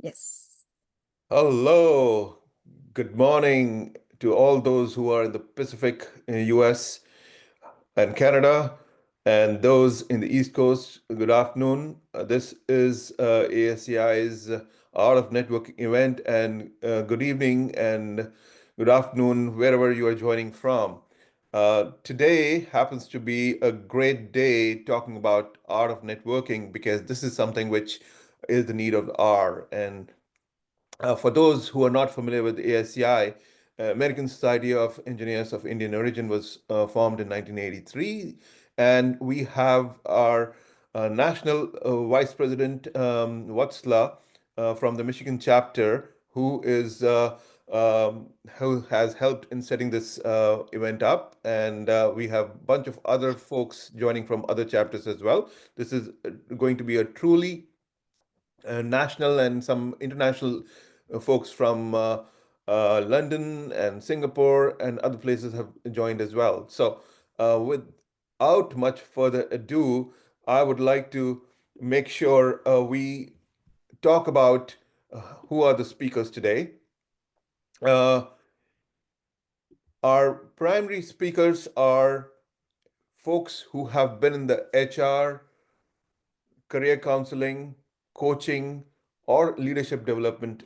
Yes. Hello, good morning to all those who are in the Pacific, US and Canada, and those in the East Coast. Good afternoon. This is ASCI's Art of Networking event, and good evening and good afternoon wherever you are joining from. Today happens to be a great day talking about art of networking because this is something which is the need of the hour. And for those who are not familiar with ASCI, American Society of Engineers of Indian Origin was formed in 1983, and we have our national vice president Watsla from the Michigan chapter, who has helped in setting this event up, and we have a bunch of other folks joining from other chapters as well. This is going to be a truly national and some international folks from London and Singapore and other places have joined as well. So, without much further ado, I would like to make sure we talk about who are the speakers today. Uh, our primary speakers are folks who have been in the HR, career counseling, coaching, or leadership development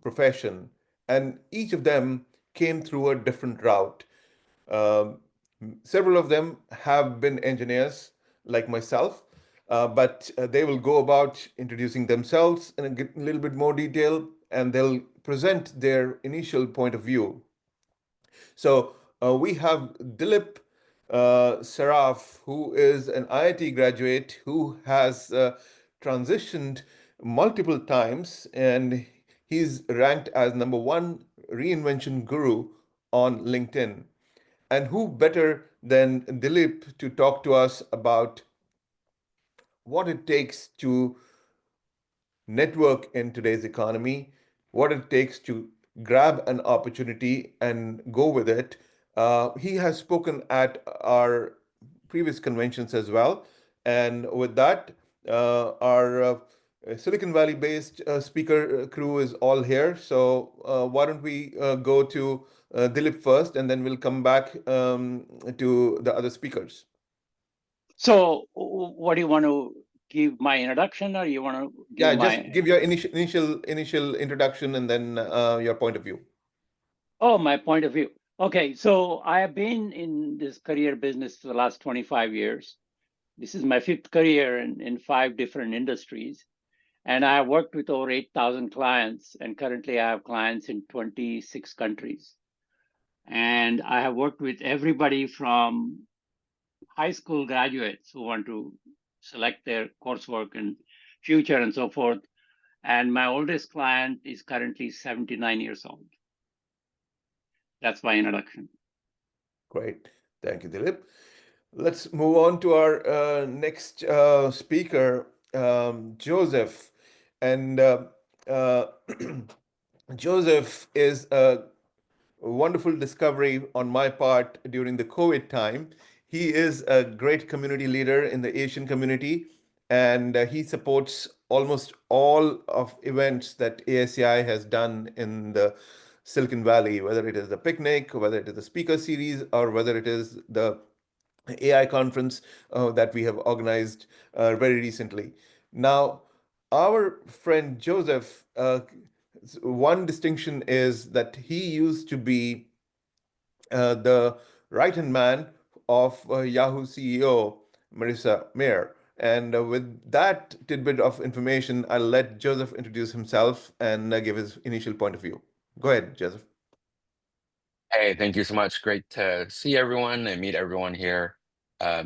profession. And each of them came through a different route. Um, Several of them have been engineers like myself, but they will go about introducing themselves in a little bit more detail and they'll present their initial point of view. So we have Dilip Saraf, who is an IIT graduate who has transitioned multiple times, and he's ranked as number one reinvention guru on LinkedIn. And who better than Dilip to talk to us about what it takes to network in today's economy, what it takes to grab an opportunity and go with it. He has spoken at our previous conventions as well. And with that, our Silicon Valley based speaker crew is all here. So why don't we go to Dilip first and then we'll come back to the other speakers. So what do you want to give my introduction or you want to give Yeah, just my... give your initial introduction and then your point of view. Oh, my point of view. Okay, so I have been in this career business for the last 25 years. This is my fifth career in five different industries. And I have worked with over 8,000 clients, and currently I have clients in 26 countries. And I have worked with everybody from high school graduates who want to select their coursework and future and so forth. And my oldest client is currently 79 years old. That's my introduction. Great. Thank you, Dilip. Let's move on to our next speaker, Joseph. And uh, Joseph is a wonderful discovery on my part during the COVID time. He is a great community leader in the Asian community, and he supports almost all of events that ASCI has done in the Silicon Valley, whether it is the picnic, whether it is the speaker series, or whether it is the AI conference that we have organized very recently. Now, our friend Joseph, one distinction is that he used to be the right-hand man of Yahoo CEO Marissa Mayer. And with that tidbit of information, I'll let Joseph introduce himself and give his initial point of view. Go ahead, Joseph. Hey, thank you so much. Great to see everyone and meet everyone here.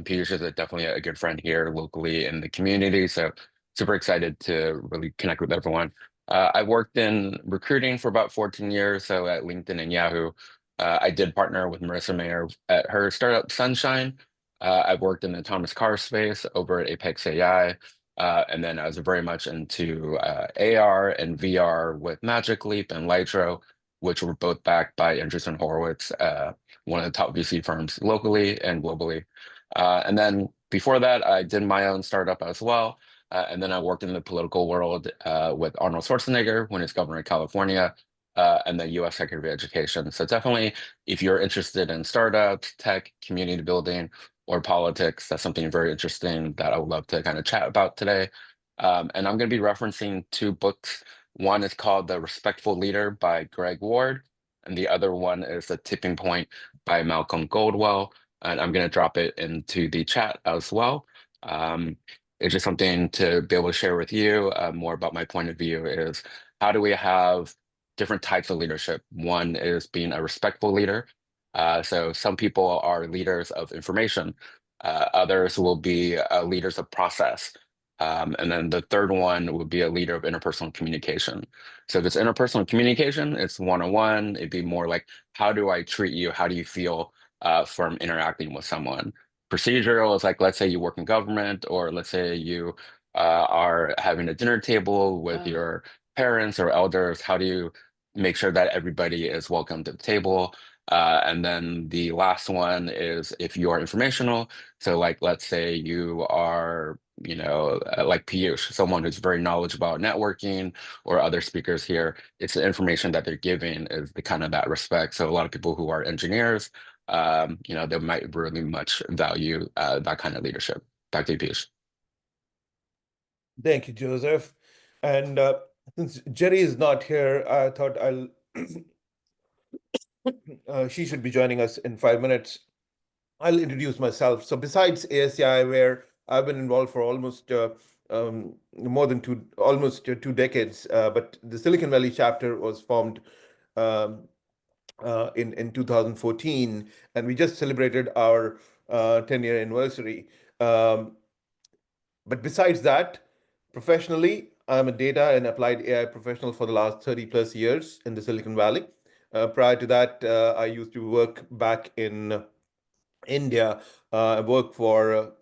Peter's is definitely a good friend here locally in the community, so super excited to really connect with everyone. I worked in recruiting for about 14 years, so at LinkedIn and Yahoo. I did partner with Marissa Mayer at her startup Sunshine. I've worked in the autonomous car space over at Apex AI. And then I was very much into AR and VR with Magic Leap and Lytro, which were both backed by Andreessen Horowitz, one of the top VC firms locally and globally. And then before that, I did my own startup as well. And then I worked in the political world with Arnold Schwarzenegger when he was governor of California, and then U.S. Secretary of Education. So definitely, if you're interested in startups, tech, community building, or politics, that's something very interesting that I would love to kind of chat about today. And I'm going to be referencing two books. One is called The Respectful Leader by Greg Ward, and the other one is The Tipping Point by Malcolm Goldwell. And I'm going to drop it into the chat as well. It's just something to be able to share with you more about my point of view is how do we have different types of leadership? One is being a respectful leader. So some people are leaders of information. Others will be leaders of process. And then the third one would be a leader of interpersonal communication. So if it's interpersonal communication, it's one-on-one. It'd be more like, how do I treat you? How do you feel from interacting with someone? Procedural is like, let's say you work in government, or let's say you are having a dinner table with your parents or elders. How do you make sure that everybody is welcome to the table? And then the last one is if you are informational. So like, let's say you are, like Piyush, someone who's very knowledgeable about networking, or other speakers here, it's the information that they're giving is the kind of that respect. So a lot of people who are engineers, they might really much value that kind of leadership. Back to you, Piyush. Thank you, Joseph. And since Jerry is not here, I thought she should be joining us in 5 minutes. I'll introduce myself. So besides ASCI, where I've been involved for almost more than almost 2 decades, but the Silicon Valley chapter was formed um, in 2014, and we just celebrated our 10-year anniversary. But besides that, professionally, I'm a data and applied AI professional for the last 30 plus years in the Silicon Valley. Prior to that, I used to work back in India. I worked for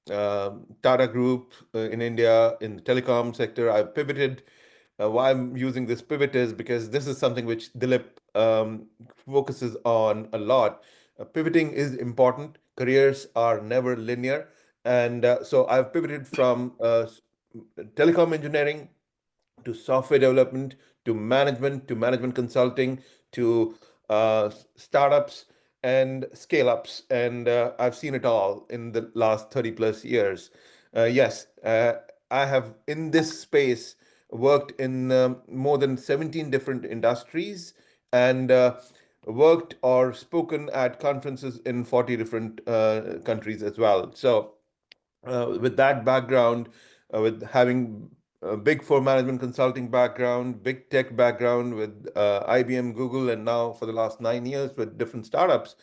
Tata Group in India in the telecom sector. I pivoted. Why I'm using this pivot is because this is something which Dilip focuses on a lot. Pivoting is important. Careers are never linear. And so I've pivoted from telecom engineering to software development to management consulting to startups and scale ups. And I've seen it all in the last 30 plus years. Yes, I have in this space worked in more than 17 different industries and worked or spoken at conferences in 40 different countries as well. So with that background, with having a big four management consulting background, big tech background with IBM, Google, and now for the last 9 years with different startups,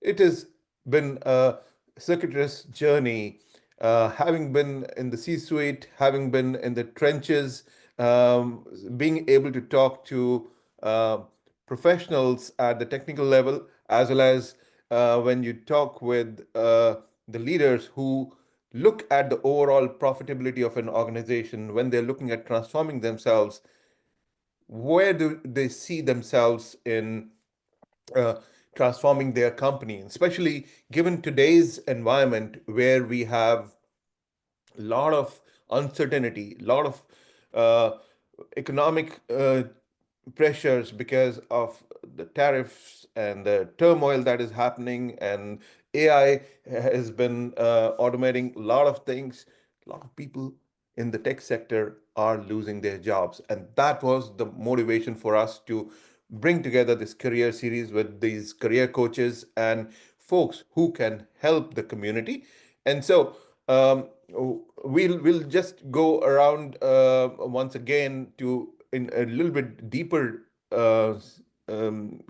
it has been a circuitous journey. Having been in the C-suite, having been in the trenches, being able to talk to uh, professionals at the technical level, as well as when you talk with the leaders who look at the overall profitability of an organization when they're looking at transforming themselves, where do they see themselves in uh, transforming their company, especially given today's environment where we have a lot of uncertainty, a lot of uh, economic pressures because of the tariffs and the turmoil that is happening, and AI has been automating a lot of things. A lot of people in the tech sector are losing their jobs, and that was the motivation for us to bring together this career series with these career coaches and folks who can help the community. And so we'll just go around once again to in a little bit deeper um,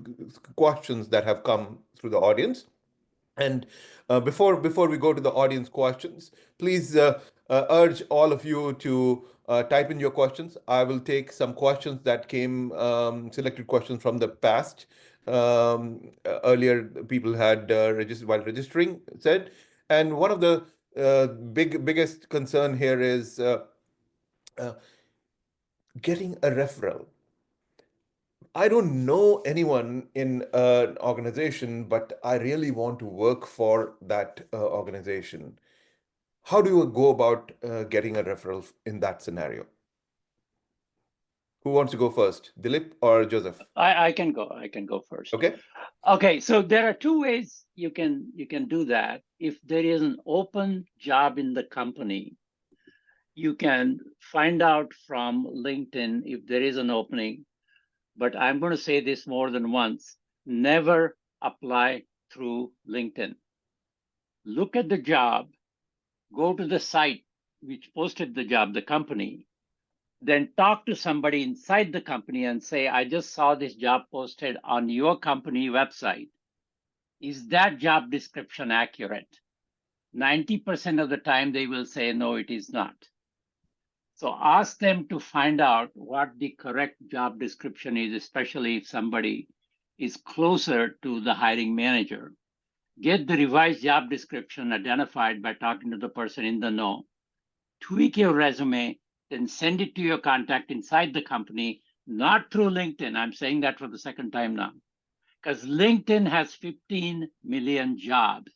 questions that have come through the audience. And before we go to the audience questions, please urge all of you to type in your questions. I will take some questions that came, selected questions from the past. Earlier, people had registered while registering, said. And one of the biggest concern here is uh, getting a referral. I don't know anyone in an organization, but I really want to work for that organization. how do you go about getting a referral in that scenario? Who wants to go first, Dilip or Joseph? I can go. I can go first. Okay. Okay, so there are two ways you can do that. If there is an open job in the company, you can find out from LinkedIn if there is an opening. But I'm going to say this more than once: never apply through LinkedIn. Look at the job, go to the site which posted the job, the company, then talk to somebody inside the company and say, I just saw this job posted on your company website. Is that job description accurate? 90% of the time they will say, no, it is not. So ask them to find out what the correct job description is, especially if somebody is closer to the hiring manager. Get the revised job description identified by talking to the person in the know. Tweak your resume, then send it to your contact inside the company, not through LinkedIn. I'm saying that for the second time now, because LinkedIn has 15 million jobs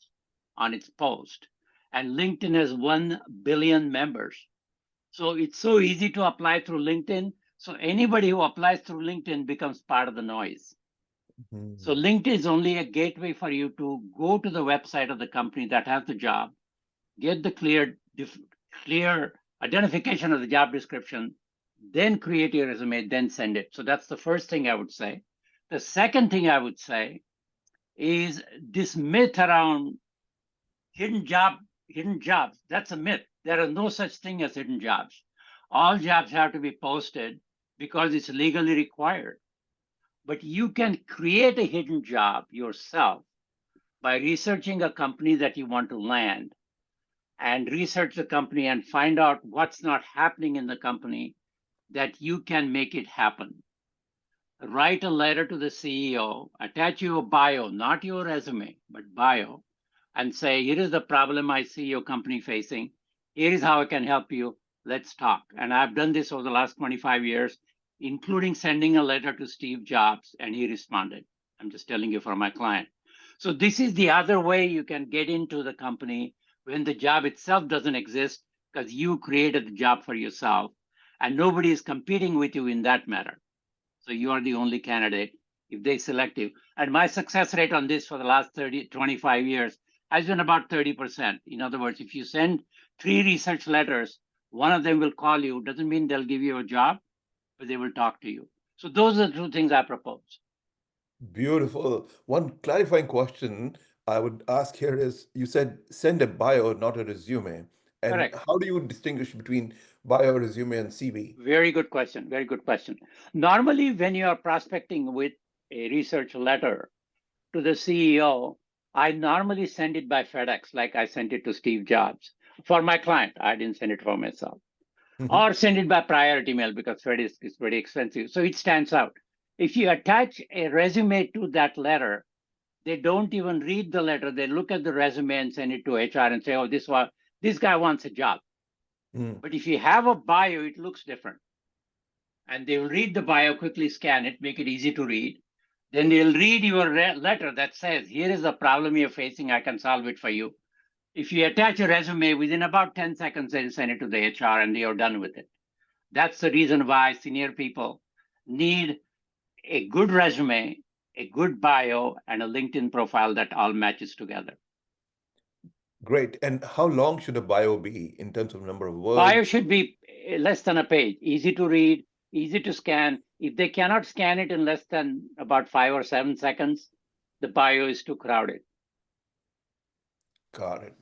on its post, and LinkedIn has 1 billion members. So it's so easy to apply through LinkedIn. So anybody who applies through LinkedIn becomes part of the noise. So LinkedIn is only a gateway for you to go to the website of the company that has the job, get the clear identification of the job description, then create your resume, then send it. So that's the first thing I would say. The second thing I would say is this myth around hidden jobs. That's a myth. There are no such thing as hidden jobs. All jobs have to be posted because it's legally required. But you can create a hidden job yourself by researching a company that you want to land, and research the company and find out what's not happening in the company that you can make it happen. Write a letter to the CEO, attach your bio, not your resume, but bio, and say, here is the problem I see your company facing. Here is how I can help you. Let's talk. And I've done this over the last 25 years, including sending a letter to Steve Jobs, and he responded. I'm just telling you from my client. So this is the other way you can get into the company when the job itself doesn't exist, because you created the job for yourself and nobody is competing with you in that matter. So you are the only candidate if they select you. And my success rate on this for the last 25 years has been about 30%. In other words, if you send 3 research letters, one of them will call you. Doesn't mean they'll give you a job, but they will talk to you. So those are the 2 things I propose. Beautiful. One clarifying question I would ask here is, you said send a bio, not a resume. And Correct. how do you distinguish between bio, resume, and CV? Very good question. Very good question. Normally, when you are prospecting with a research letter to the CEO, I normally send it by FedEx, like I sent it to Steve Jobs. For my client, I didn't send it for myself. Or send it by priority mail because FedEx is pretty expensive. So it stands out. If you attach a resume to that letter, they don't even read the letter. They look at the resume and send it to HR and say, oh, this guy wants a job. But if you have a bio, it looks different. And they will read the bio, quickly scan it, make it easy to read. Then they'll read your letter that says, here is the problem you're facing, I can solve it for you. If you attach a resume, within about 10 seconds, they'll send it to the HR and they are done with it. That's the reason why senior people need a good resume, a good bio, and a LinkedIn profile that all matches together. Great. And how long should a bio be in terms of number of words? Bio should be less than a page, easy to read, easy to scan. If they cannot scan it in less than about 5 or 7 seconds, the bio is too crowded. Got it.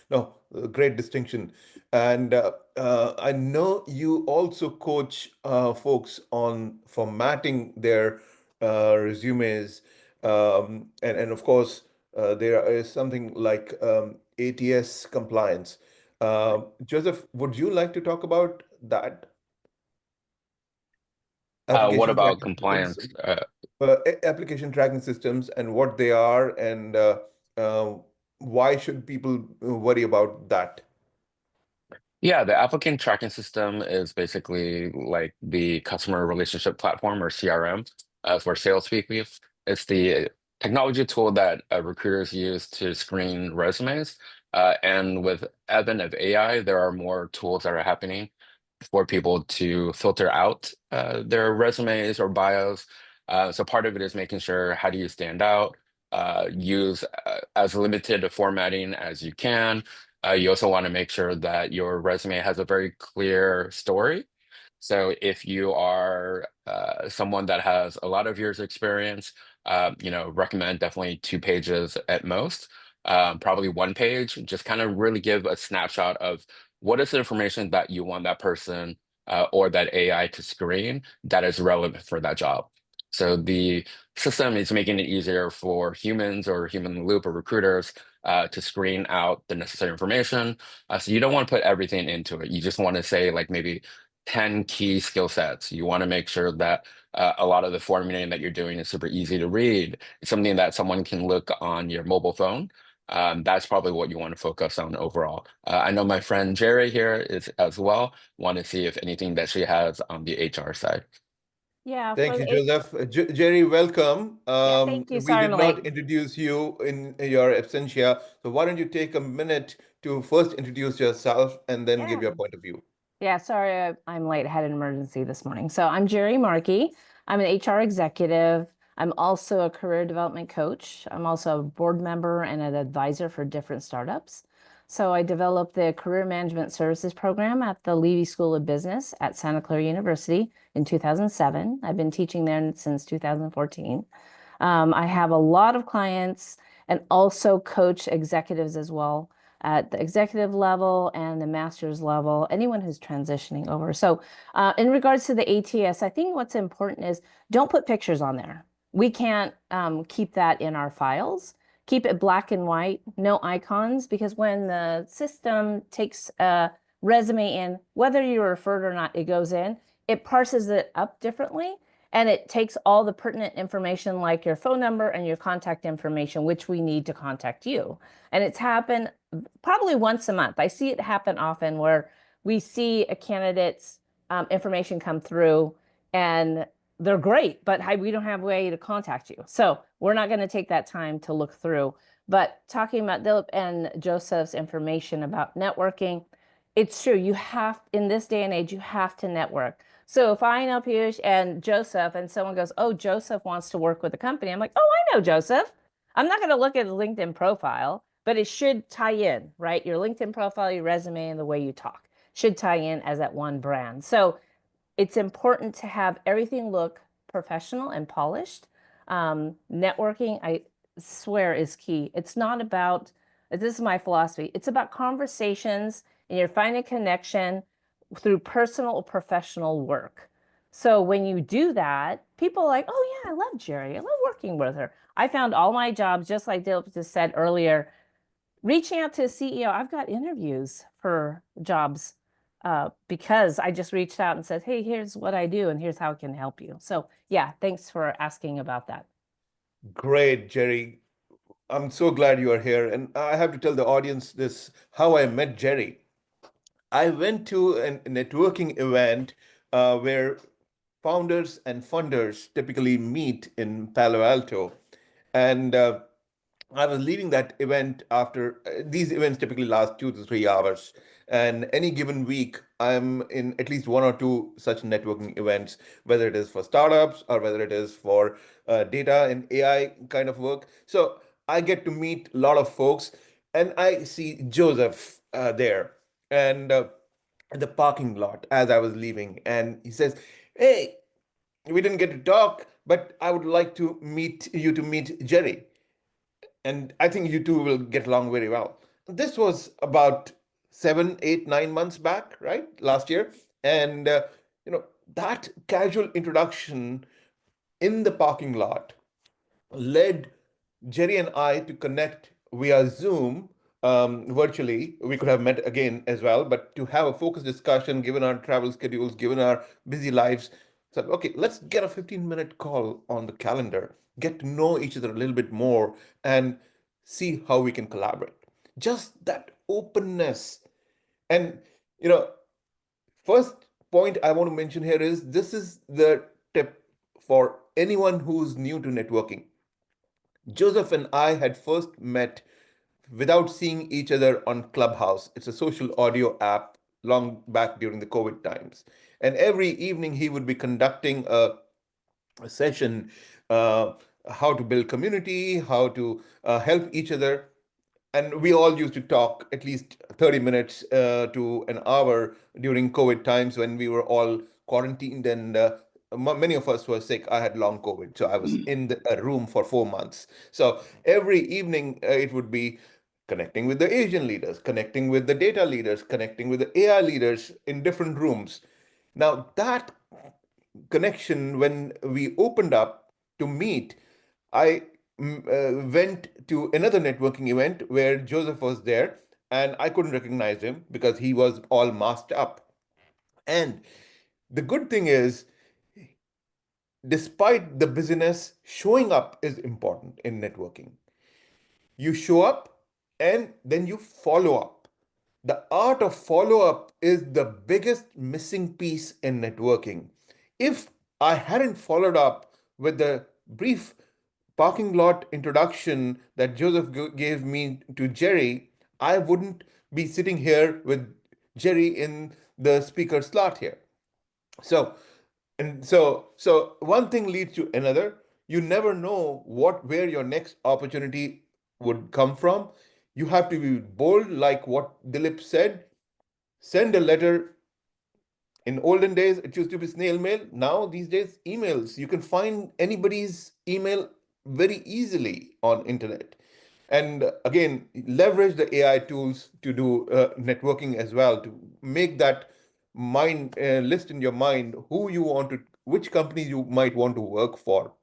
No, great distinction. And I know you also coach folks on formatting their resumes. And of course, there is something like ATS compliance. Joseph, would you like to talk about that? What Application about tracking compliance? systems, application tracking systems and what they are, and why should people worry about that? Yeah, the applicant tracking system is basically like the customer relationship platform or CRM for salespeople. It's the technology tool that recruiters use to screen resumes And with advent of AI, there are more tools that are happening for people to filter out their resumes or bios. So part of it is making sure how do you stand out, use as limited a formatting as you can. You also want to make sure that your resume has a very clear story. So if you are someone that has a lot of years experience, recommend definitely 2 pages at most. Probably 1 page, just kind of really give a snapshot of what is the information that you want that person or that AI to screen that is relevant for that job. So the system is making it easier for humans or human in the loop or recruiters to screen out the necessary information. So you don't want to put everything into it. You just want to say like maybe 10 key skill sets. You want to make sure that a lot of the formatting that you're doing is super easy to read. It's something that someone can look on your mobile phone. That's probably what you want to focus on overall. I know my friend Jerry here is as well. Want to see if anything that she has on the HR side. Yeah, Thank for you, the Joseph. Jerry, welcome. yeah, thank you. We Sorry, did I'm not late. introduce you in your absentia. So why don't you take a minute to first introduce yourself and then give Yeah. your point of view? Yeah, sorry, I'm late. I had an emergency this morning. So I'm Jerry Markey. I'm an HR executive. I'm also a career development coach. I'm also a board member and an advisor for different startups. So I developed the Career Management Services program at the Levy School of Business at Santa Clara University in 2007. I've been teaching there since 2014. I have a lot of clients and also coach executives as well at the executive level and the master's level, anyone who's transitioning over. So in regards to the ATS, I think what's important is don't put pictures on there. We can't keep that in our files. Keep it black and white, no icons, because when the system takes a resume in, whether you're referred or not, it goes in, it parses it up differently. And it takes all the pertinent information like your phone number and your contact information, which we need to contact you. And it's happened probably once a month. I see it happen often where we see a candidate's information come through and they're great, but we don't have a way to contact you. So we're not going to take that time to look through. But talking about Dilip and Joseph's information about networking, it's true. You have, in this day and age, you have to network. So if I know Piyush and Joseph and someone goes, oh, Joseph wants to work with a company, I'm like, oh, I know Joseph. I'm not going to look at his LinkedIn profile, but it should tie in, right? Your LinkedIn profile, your resume, and the way you talk should tie in as that one brand. So it's important to have everything look professional and polished. Networking, I swear, is key. It's not about, this is my philosophy, it's about conversations and you're finding a connection through personal or professional work. So when you do that, people are like, oh yeah, I love Jerry. I love working with her. I found all my jobs, just like Dilip just said earlier, reaching out to a CEO. I've got interviews for jobs because I just reached out and said, hey, here's what I do and here's how I can help you. So yeah, thanks for asking about that. Great, Jerry. I'm so glad you are here. And I have to tell the audience this, how I met Jerry. I went to a networking event where founders and funders typically meet in Palo Alto. And I was leaving that event after these events typically last 2 to 3 hours. And any given week, I'm in at least one or two such networking events, whether it is for startups or whether it is for data and AI kind of work. So I get to meet a lot of folks, and I see Joseph there and in the parking lot as I was leaving. And he says, hey, we didn't get to talk, but I would like to meet Jerry, and I think you two will get along very well. This was about 7, 8, 9 months back, right? Last year. And, that casual introduction in the parking lot led Jerry and I to connect via Zoom virtually. We could have met again as well, but to have a focused discussion, given our travel schedules, given our busy lives, said, okay, let's get a 15-minute call on the calendar, get to know each other a little bit more, and see how we can collaborate. Just that openness. And, you know, first point I want to mention here is this is the tip for anyone who's new to networking. Joseph and I had first met without seeing each other on Clubhouse. It's a social audio app long back during the COVID times. And every evening he would be conducting a session, how to build community, how to help each other. And we all used to talk at least 30 minutes to an hour during COVID times when we were all quarantined and many of us were sick. I had long COVID, so I was in a room for 4 months. So every evening it would be connecting with the Asian leaders, connecting with the data leaders, connecting with the AI leaders in different rooms. Now that connection, when we opened up to meet, I went to another networking event where Joseph was there, and I couldn't recognize him because he was all masked up. And the good thing is, despite the busyness, showing up is important in networking. You show up and then you follow up. The art of follow up is the biggest missing piece in networking. If I hadn't followed up with the brief parking lot introduction that Joseph gave me to Jerry, I wouldn't be sitting here with Jerry in the speaker slot here. So, so one thing leads to another. You never know where your next opportunity would come from. You have to be bold, like what Dilip said. Send a letter. In olden days, it used to be snail mail. Now, these days, emails. You can find anybody's email very easily on internet. And again, leverage the AI tools to do networking as well, to make that mind list in your mind who you want to, which companies you might want to work for.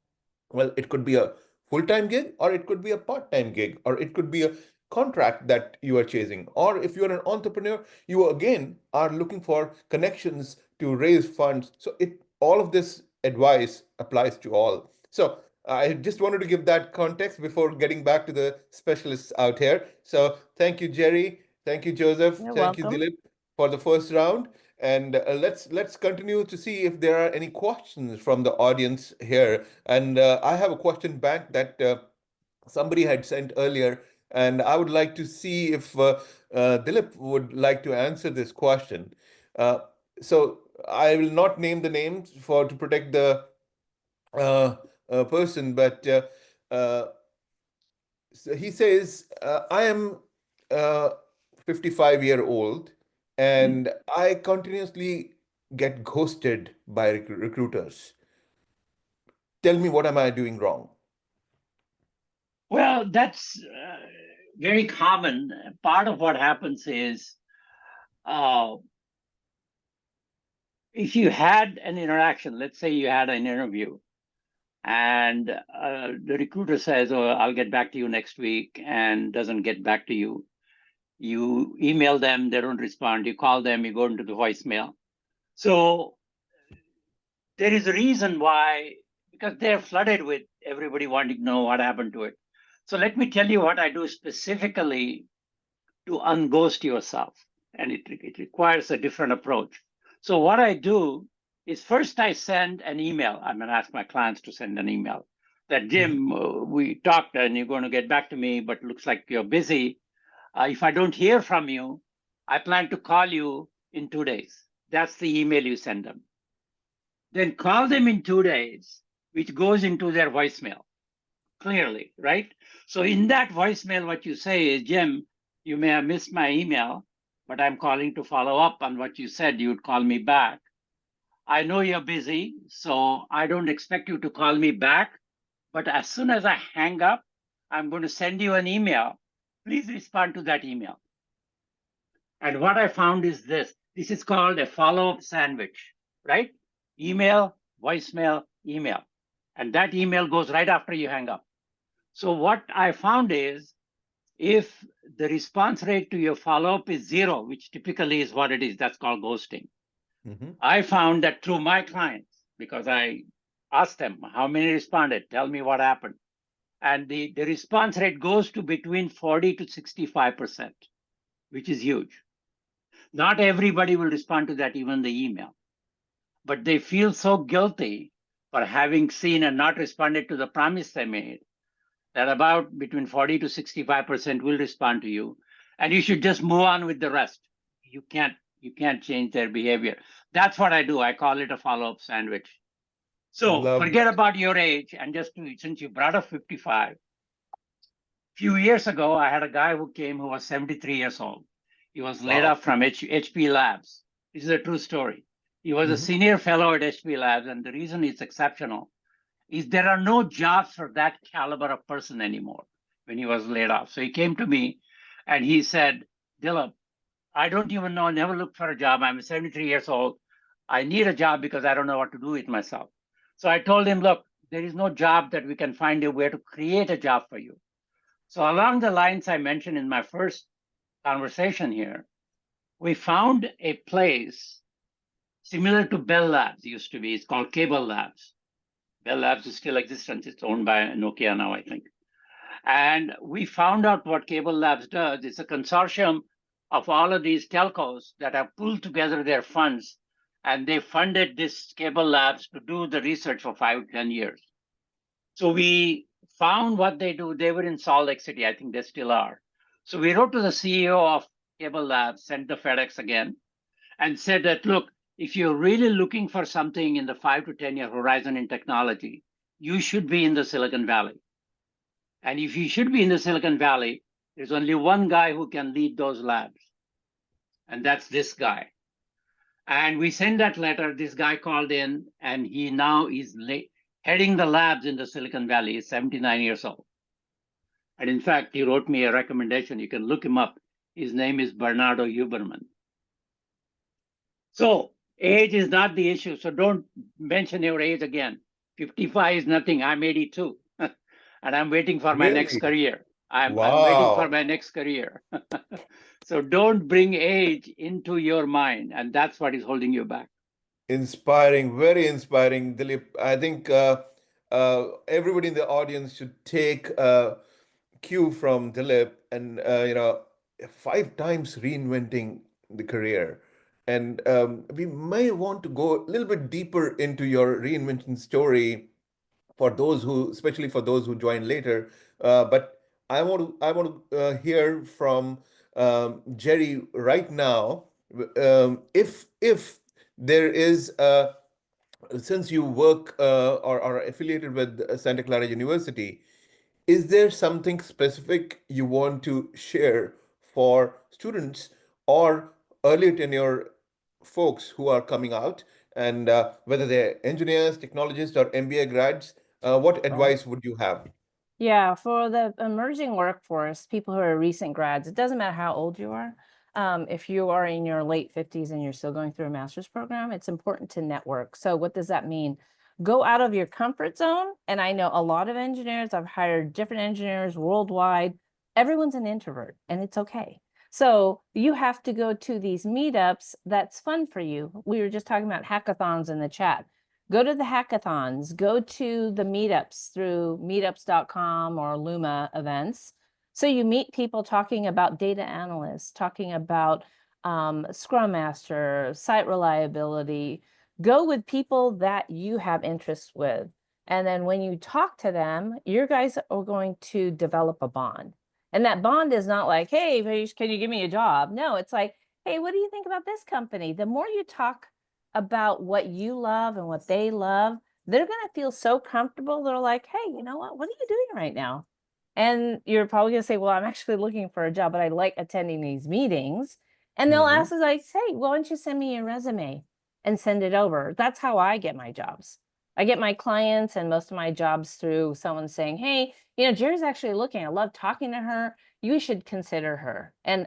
Well, it could be a full-time gig, or it could be a part-time gig, or it could be a contract that you are chasing. Or if you're an entrepreneur, you again are looking for connections to raise funds. So all of this advice applies to all. So I just wanted to give that context before getting back to the specialists out here. So thank you, Jerry. Thank you, Joseph. You're Thank you, welcome. Dilip, for the first round. And let's continue to see if there are any questions from the audience here. And I have a question back that somebody had sent earlier, and I would like to see if Dilip would like to answer this question. So I will not name the names to protect the person, but so he says, I am 55-year-old and I continuously get ghosted by recruiters. Tell me, what am I doing wrong? Well, that's very common. Part of what happens is if you had an interaction, let's say you had an interview, and the recruiter says, "Oh, I'll get back to you next week," and doesn't get back to you. You email them, they don't respond. You call them, you go into the voicemail. So there is a reason why, because they're flooded with everybody wanting to know what happened to it. So let me tell you what I do specifically to unghost yourself. And it requires a different approach. So what I do is first I send an email. I'm going to ask my clients to send an email that, Jim, we talked and you're going to get back to me, but looks like you're busy. If I don't hear from you, I plan to call you in 2 days. That's the email you send them. Then call them in 2 days, which goes into their voicemail, clearly, right? So in that voicemail, what you say is, Jim, you may have missed my email, but I'm calling to follow up on what you said. You would call me back. I know you're busy, so I don't expect you to call me back. But as soon as I hang up, I'm going to send you an email. Please respond to that email. And what I found is this. This is called a follow-up sandwich, right? Email, voicemail, email. And that email goes right after you hang up. So what I found is, if the response rate to your follow-up is 0, which typically is what it is, that's called ghosting. I found that through my clients, because I asked them, how many responded? Tell me what happened. And the response rate goes to between 40 to 65%, which is huge. Not everybody will respond to that, even the email. But they feel so guilty for having seen and not responded to the promise they made, that about between 40 to 65% will respond to you, and you should just move on with the rest. You can't change their behavior. That's what I do. I call it a follow-up sandwich. So Love forget that. about your age, and since you brought up 55, few years ago, I had a guy who came who was 73 years old. He was laid Wow. off from HP Labs. This is a true story. He was a Mhm. senior fellow at HP Labs, and the reason it's exceptional is there are no jobs for that caliber of person anymore when he was laid off. So he came to me and he said, Dilip, I don't even know, never looked for a job. I'm 73 years old. I need a job because I don't know what to do with myself. So I told him, look, there is no job that we can find a way to create a job for you. So along the lines I mentioned in my first conversation here, we found a place similar to Bell Labs used to be. It's called Cable Labs. Bell Labs is still existent. It's owned by Nokia now, I think. And we found out what Cable Labs does. It's a consortium of all of these telcos that have pulled together their funds, and they funded this Cable Labs to do the research for 5 to 10 years. So we found what they do. They were in Salt Lake City. I think they still are. So we wrote to the CEO of Cable Labs, sent the FedEx again, and said that, look, if you're really looking for something in the 5 to 10 year horizon in technology, you should be in the Silicon Valley. And if you should be in the Silicon Valley, there's only one guy who can lead those labs, and that's this guy. And we sent that letter. This guy called in, and he now is heading the labs in the Silicon Valley. He's 79 years old. And in fact, he wrote me a recommendation. You can look him up. His name is Bernardo Huberman. So age is not the issue. So don't mention your age again. 55 is nothing. I'm 82. And I'm waiting for my next Really? career. I'm Wow. waiting for my next career. So don't bring age into your mind. And that's what is holding you back. Inspiring, very inspiring, Dilip. I think everybody in the audience should take cue from Dilip and 5 times reinventing the career. And we may want to go a little bit deeper into your reinvention story for those who, especially for those who join later. But I want to hear from Jerry right now. If there is since you work or are affiliated with Santa Clara University, is there something specific you want to share for students or early tenure folks who are coming out, and whether they're engineers, technologists, or MBA grads? What Right. advice would you have? Yeah, for the emerging workforce, people who are recent grads, it doesn't matter how old you are. If you are in your late 50s and you're still going through a master's program, it's important to network. So what does that mean? Go out of your comfort zone. And I know a lot of engineers, I've hired different engineers worldwide. Everyone's an introvert, and it's okay. So you have to go to these meetups that's fun for you. We were just talking about hackathons in the chat. Go to the hackathons, go to the meetups through meetups.com or Luma events. So you meet people talking about data analysts, talking about Scrum Master, site reliability. Go with people that you have interest with. And then when you talk to them, you guys are going to develop a bond. And that bond is not like, hey, can you give me a job? No, it's like, hey, what do you think about this company? The more you talk about what you love and what they love, they're going to feel so comfortable. They're like, hey, you know what are you doing right now? And you're probably going to say, well, I'm actually looking for a job, but I like attending these meetings. And they'll ask us, like, hey, why don't you send me your resume and send it over? That's how I get my jobs. I get my clients and most of my jobs through someone saying, hey, Jerry's actually looking. I love talking to her. You should consider her. And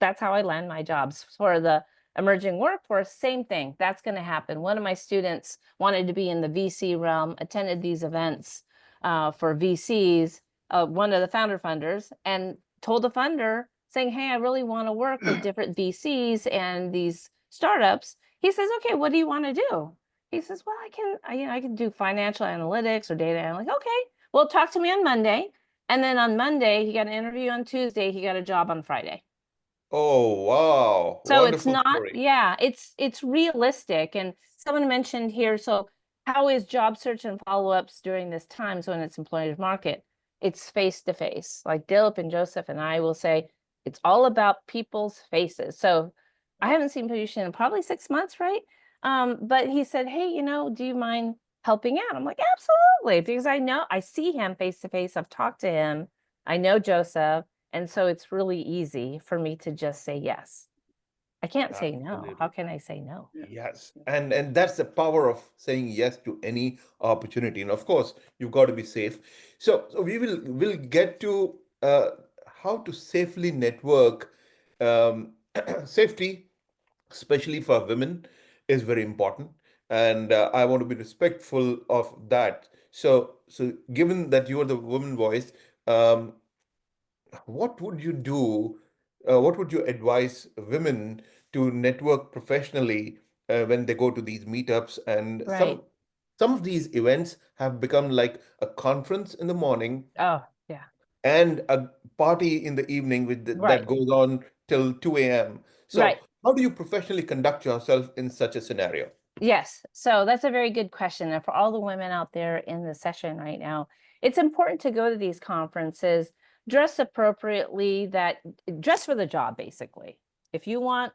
that's how I land my jobs. For the emerging workforce, same thing. That's going to happen. One of my students wanted to be in the VC realm, attended these events for VCs, one of the founder funders, and told the funder saying, hey, I really want to work with different VCs and these startups. He says, okay, what do you want to do? He says, well, I can do financial analytics or data analytics. Okay, well, talk to me on Monday. And then on Monday, he got an interview on Tuesday. He got a job on Friday. Oh, wow. So it's Wonderful not, story. yeah, it's realistic. And someone mentioned here, so how is job search and follow-ups during this time, so when it's employer's market? it's face to face. Like Dilip and Joseph and I will say, it's all about people's faces. So I haven't seen Piyush in probably 6 months, right? But he said, hey, do you mind helping out? I'm like, absolutely, because I see him face to face. I've talked to him. I know Joseph. And so it's really easy for me to just say yes. I can't say no. Absolutely. How can I say no? Yes, and that's the power of saying yes to any opportunity. And of course, you've got to be safe. So we'll get to how to safely network. Safety, especially for women, is very important, and I want to be respectful of that. So given that you are the woman voice, um, what would you do? What would you advise women to network professionally when they go to these meetups? And Right. some of these events have become like a conference in the morning Oh, yeah. and a party in the evening Right. that goes on till 2 a.m. Right. So how do you professionally conduct yourself in such a scenario? Yes. So that's a very good question. And for all the women out there in the session right now, it's important to go to these conferences, dress appropriately, dress for the job, basically. If you want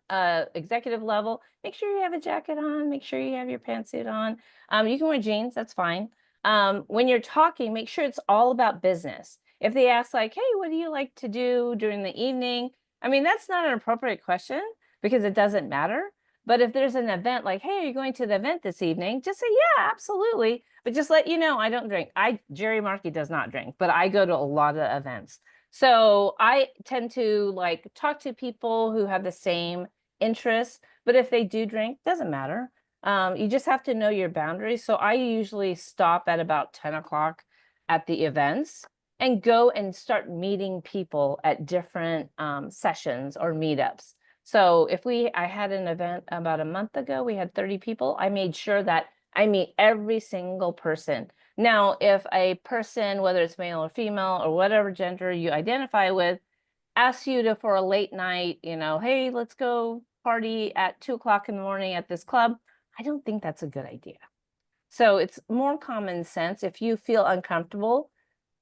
executive level, make sure you have a jacket on, make sure you have your pantsuit on. You can wear jeans, that's fine. When you're talking, make sure it's all about business. If they ask like, hey, what do you like to do during the evening? I mean, that's not an appropriate question because it doesn't matter. But if there's an event like, hey, are you going to the event this evening? Just say, yeah, absolutely. But just let you know, I don't drink. Jerry Markey does not drink, but I go to a lot of events. So I tend to like talk to people who have the same interests. But if they do drink, doesn't matter. You just have to know your boundaries. So I usually stop at about 10 o'clock at the events and go and start meeting people at different sessions or meetups. So I had an event about a month ago, we had 30 people. I made sure that I meet every single person. Now, if a person, whether it's male or female or whatever gender you identify with, asks you for a late night, hey, let's go party at 2 o'clock in the morning at this club, I don't think that's a good idea. So it's more common sense. If you feel uncomfortable,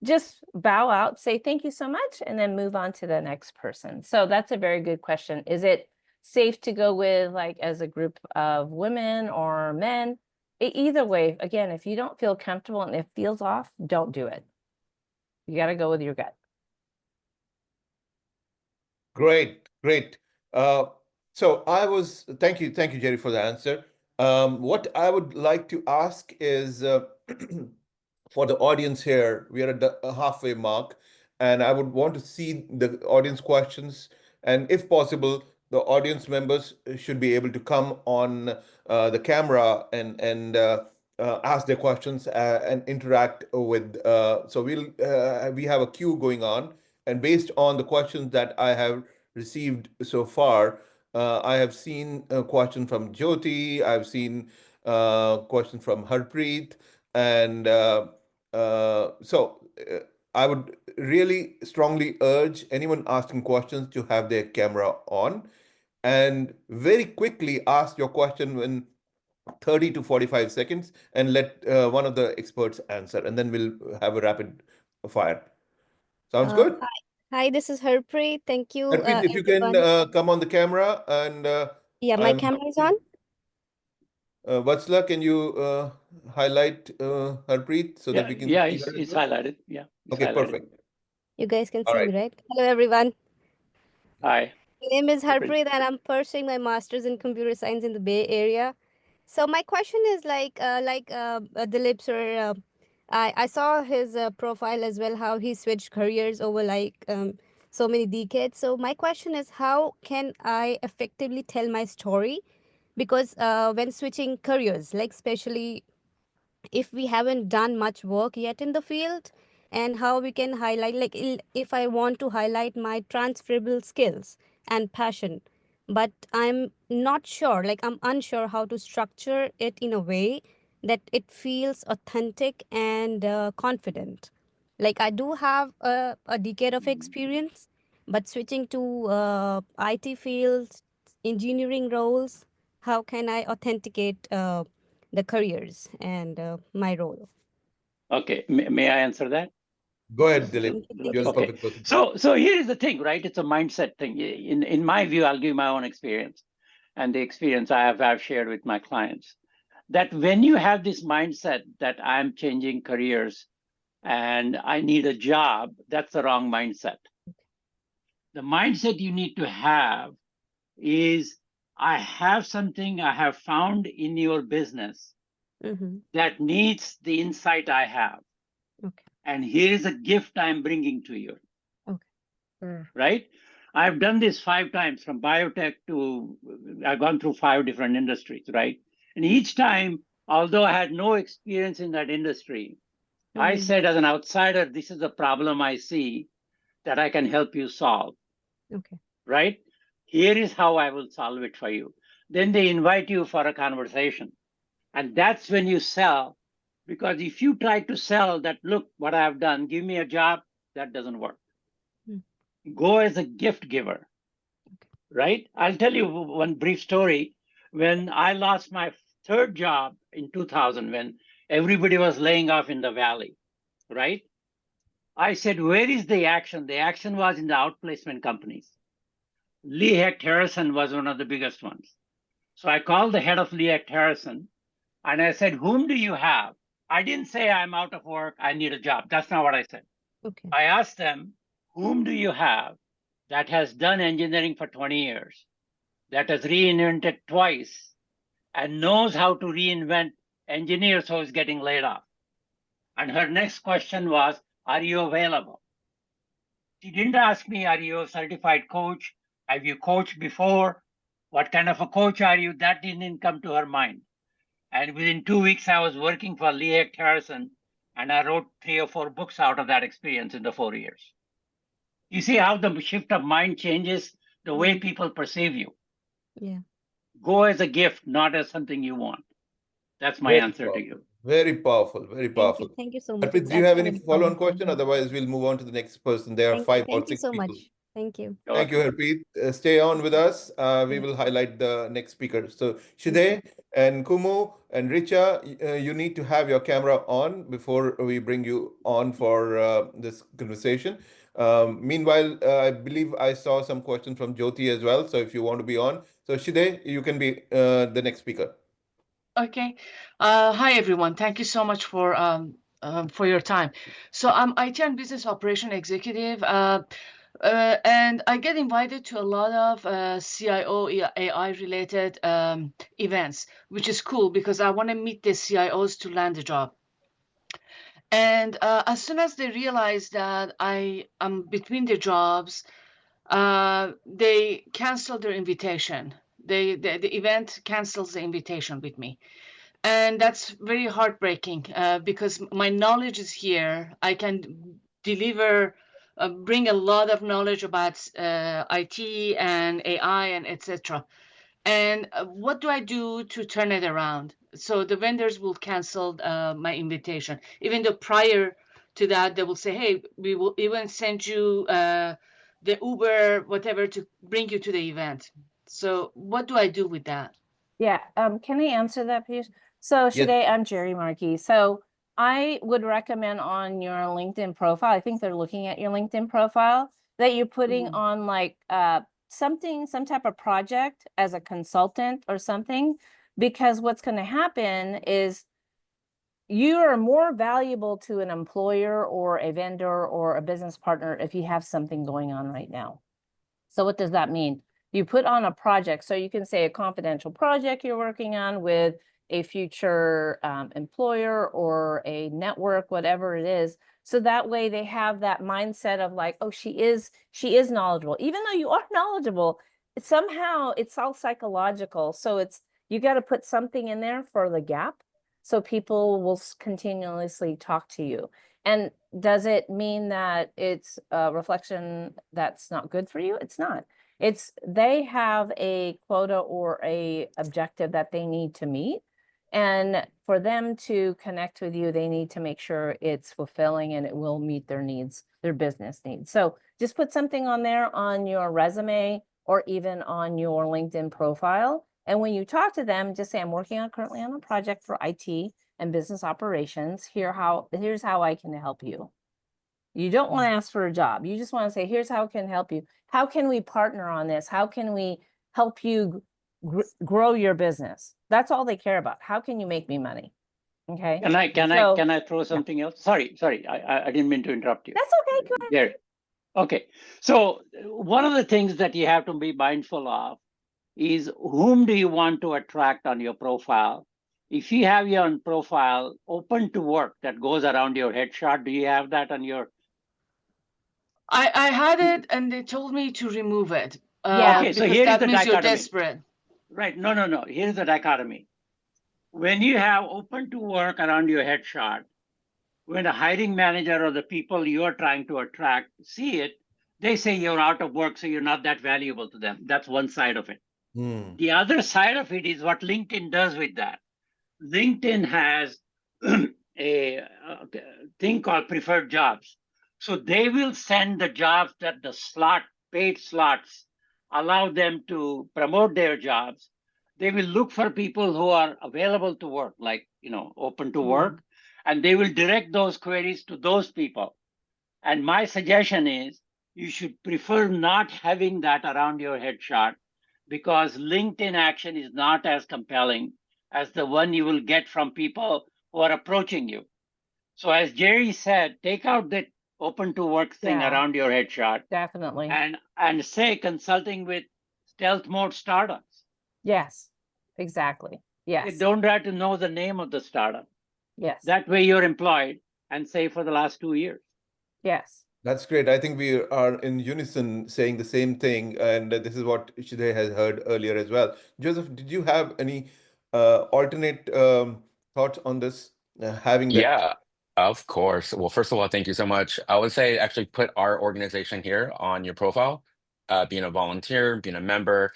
just bow out, say thank you so much, and then move on to the next person. So that's a very good question. Is it safe to go with like as a group of women or men? Either way, again, if you don't feel comfortable and it feels off, don't do it. You got to go with your gut. Great, great. Thank you, Jerry, for the answer. What I would like to ask is for the audience here, we are at the halfway mark, and I would want to see the audience questions. And if possible, the audience members should be able to come on the camera and ask their questions and interact with. So we have a queue going on, and based on the questions that I have received so far, I have seen a question from Jyoti. I've seen a question from Harpreet, and I would really strongly urge anyone asking questions to have their camera on and very quickly ask your question in 30 to 45 seconds and let one of the experts answer, and then we'll have a rapid fire. Sounds good? Hi, this is Harpreet. Thank you, Harpreet, if you can everyone. come on the camera, and Yeah, my I'm camera is on. Vatsala, can you highlight Harpreet so that we can Yeah, see her as it's well? highlighted. Yeah, it's Okay, highlighted. perfect. You guys can All see right. me, right? Hello, everyone. Hi. My name is Harpreet. Harpreet, and I'm pursuing my master's in computer science in the Bay Area. So my question is Dilip sir, I saw his profile as well, how he switched careers over so many decades. So my question is, how can I effectively tell my story? Because when switching careers, like especially if we haven't done much work yet in the field, and how we can highlight, if I want to highlight my transferable skills and passion, but I'm not sure, like I'm unsure how to structure it in a way that it feels authentic and confident. Like I do have a decade of experience, but switching to IT fields, engineering roles, how can I authenticate the careers and my role? Okay, may I answer that? Go ahead, Dilip. Thank you You're the so Okay. perfect person. So here is the thing, right? It's a mindset thing. In my view, I'll give my own experience and the experience I've shared with my clients. That when you have this mindset that I'm changing careers and I need a job, that's the wrong mindset. The mindset you need to have is I have something I have found in your business Mm-hmm. that needs the insight I have. Okay. And here is a gift I'm bringing to you. Okay. Right? I've done this 5 times from biotech to, I've gone through 5 different industries, right? And each time, although I had no experience in that industry, I Mhm. said as an outsider, this is a problem I see that I can help you solve, Okay. right? Here is how I will solve it for you. Then they invite you for a conversation. And that's when you sell. Because if you try to sell that, look what I've done, give me a job, that doesn't work. Go as a gift giver, right? I'll tell you one brief story. When I lost my 3rd job in 2000, when everybody was laying off in the valley, right? I said, where is the action? The action was in the outplacement companies. Lee Hecht Harrison was one of the biggest ones. So I called the head of Lee Hecht Harrison and I said, whom do you have? I didn't say I'm out of work, I need a job. That's not what I said. Okay. I asked them, whom do you have that has done engineering for 20 years, that has reinvented twice, and knows how to reinvent engineers who is getting laid off? And her next question was, are you available? She didn't ask me, are you a certified coach? Have you coached before? What kind of a coach are you? That didn't come to her mind. And within 2 weeks, I was working for Lee Hecht Harrison, and I wrote 3 or 4 books out of that experience in the 4 years. You see how the shift of mind changes the way people perceive you. Yeah. Go as a gift, not as something you want. That's my Very answer to powerful. you. Very powerful. Very powerful. Thank you so much. Harpreet, do you That's have what any I'm follow-on calling for. question? Otherwise, we'll move on to the next person. There are 5 or Thank you 6 so people. much. Thank you. Thank you, Harpreet. Stay on with us. We will highlight the next speaker. So, Shide and Kumu and Richa, you need to have your camera on before we bring you on for this conversation. Meanwhile, I believe I saw some questions from Jyoti as well. So, if you want to be on, so Shide, you can be the next speaker. Okay. Hi, everyone. Thank you so much for your time. So I'm IT and Business Operation Executive, and I get invited to a lot of CIO AI-related events, which is cool because I want to meet the CIOs to land a job. And as soon as they realize that I am between the jobs, they cancel their invitation. The event cancels the invitation with me. And that's very heartbreaking because my knowledge is here. I can deliver, bring a lot of knowledge about IT and AI and etc. And what do I do to turn it around? So the vendors will cancel my invitation, even though prior to that they will say, "Hey, we will even send you the Uber, whatever, to bring you to the event." So what do I do with that? Yeah, can I answer that, please? So Yes. Shide, I'm Jerry Markey. So I would recommend on your LinkedIn profile, I think they're looking at your LinkedIn profile, that you're putting on like some type of project as a consultant or something, because what's going to happen is you are more valuable to an employer or a vendor or a business partner if you have something going on right now. So what does that mean? You put on a project, so you can say a confidential project you're working on with a future employer or a network, whatever it is. So that way they have that mindset of like, oh, she is knowledgeable. Even though you are knowledgeable, somehow it's all psychological. So you got to put something in there for the gap, so people will continuously talk to you. And does it mean that it's a reflection that's not good for you? It's not. They have a quota or a objective that they need to meet. And for them to connect with you, they need to make sure it's fulfilling and it will meet their needs, their business needs. So just put something on there on your resume or even on your LinkedIn profile. And when you talk to them, just say, I'm working currently on a project for IT and business operations. Here's how I can help you. You don't want to ask for a job. You just want to say, here's how I can help you. How can we partner on this? How can we help you grow your business? That's all they care about. How can you make me money? Okay. Can I throw something else? Sorry, I didn't mean to interrupt you. That's okay. Go ahead. There. Okay. So one of the things that you have to be mindful of is whom do you want to attract on your profile? If you have your profile open to work that goes around your headshot, do you have that on your? I had it and they told me to remove it. Yeah. Okay, so Because here is that the means you're dichotomy. desperate. Right. No. Here's the dichotomy. When you have open to work around your headshot, when a hiring manager or the people you are trying to attract see it, they say you're out of work, so you're not that valuable to them. That's one side of it. The other side of it is what LinkedIn does with that. LinkedIn has a thing called preferred jobs. So they will send the jobs that the paid slots allow them to promote their jobs. They will look for people who are available to work, like, open to work, and they will direct those queries to those people. And my suggestion is you should prefer not having that around your headshot, because LinkedIn action is not as compelling as the one you will get from people who are approaching you. So as Jerry said, take out that open to work thing Yeah. around your headshot Definitely. and say consulting with stealth mode startups. Yes, exactly. They Yes. don't have to know the name of the startup. Yes. That way you're employed and say for the last 2 years. Yes. That's great. I think we are in unison saying the same thing, and this is what Ishide has heard earlier as well. Joseph, did you have any alternate thoughts on this? Having that. Yeah, of course. Well, first of all, thank you so much. I would say actually put our organization here on your profile, being a volunteer, being a member.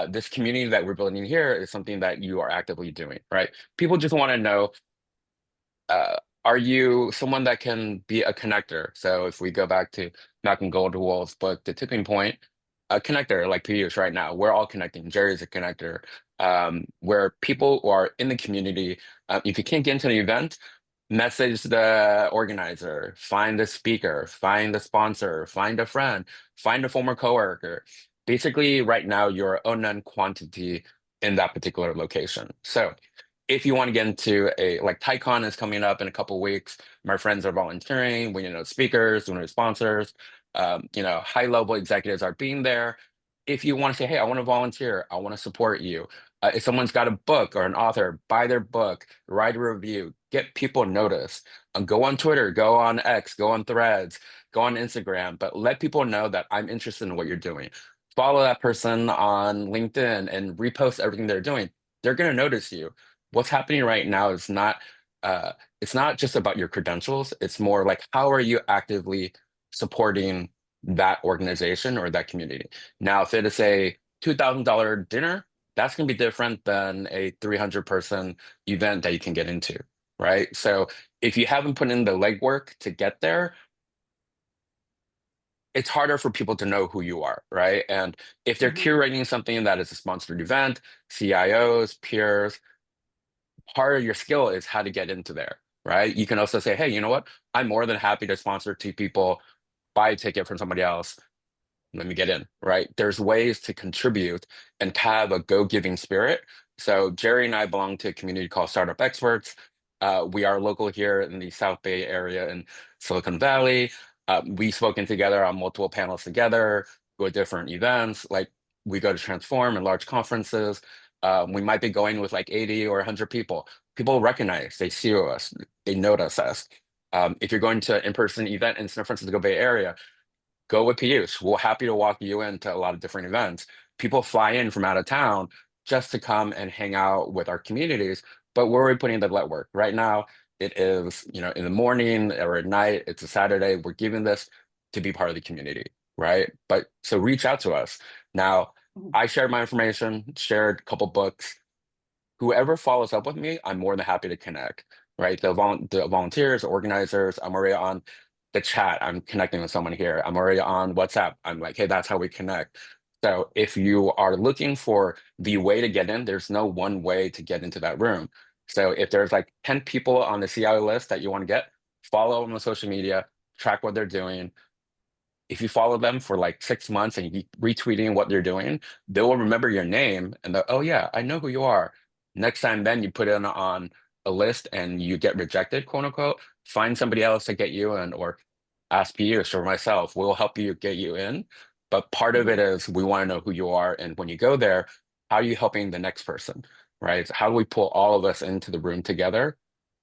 This community that we're building here is something that you are actively doing, right? People just want to know, are you someone that can be a connector? So if we go back to Malcolm Gladwell's book, The Tipping Point, a connector like Piyush right now, we're all connecting. Jerry's a connector. Where people who are in the community, if you can't get into an event, message the organizer, find the speaker, find the sponsor, find a friend, find a former coworker. Basically, right now, you're unknown quantity in that particular location. So if you want to get into like TyCon is coming up in a couple weeks, my friends are volunteering. We know speakers, we know sponsors, high level executives are being there. If you want to say, hey, I want to volunteer, I want to support you. If someone's got a book or an author, buy their book, write a review, get people noticed. Go on Twitter, go on X, go on Threads, go on Instagram, but let people know that I'm interested in what you're doing. Follow that person on LinkedIn and repost everything they're doing. They're going to notice you. What's happening right now is it's not just about your credentials. It's more like, how are you actively supporting that organization or that community? Now, if it is a $2,000 dinner, that's going to be different than a 300-person event that you can get into, right? So if you haven't put in the legwork to get there, it's harder for people to know who you are, right? And if they're curating something that is a sponsored event, CIOs, peers, part of your skill is how to get into there, right? You can also say, hey, you know what? I'm more than happy to sponsor 2 people, buy a ticket from somebody else. Let me get in, right? There's ways to contribute and have a go-giving spirit. So Jerry and I belong to a community called Startup Experts. We are local here in the South Bay area in Silicon Valley. We've spoken together on multiple panels together, go to different events, like we go to Transform and large conferences. We might be going with like 80 or 100 people. People recognize, they see us, they notice us. If you're going to an in-person event in San Francisco Bay Area, go with Piyush. We're happy to walk you into a lot of different events. People fly in from out of town just to come and hang out with our communities, but where are we putting the legwork? Right now, it is, in the morning or at night, it's a Saturday, we're giving this to be part of the community, right? But so reach out to us. Now, I shared my information, shared a couple books. Whoever follows up with me, I'm more than happy to connect, right? The volunteers, organizers, I'm already on the chat. I'm connecting with someone here. I'm already on WhatsApp. I'm like, hey, that's how we connect. So if you are looking for the way to get in, there's no one way to get into that room. So if there's like 10 people on the CIO list that you want to get, follow them on social media, track what they're doing. If you follow them for like 6 months and you keep retweeting what they're doing, they will remember your name and they'll, oh yeah, I know who you are. Next time, then you put it on a list and you get rejected, quote unquote, find somebody else to get you in, or ask Piyush or myself, we'll help you get you in. But part of it is we want to know who you are. And when you go there, how are you helping the next person, right? How do we pull all of us into the room together?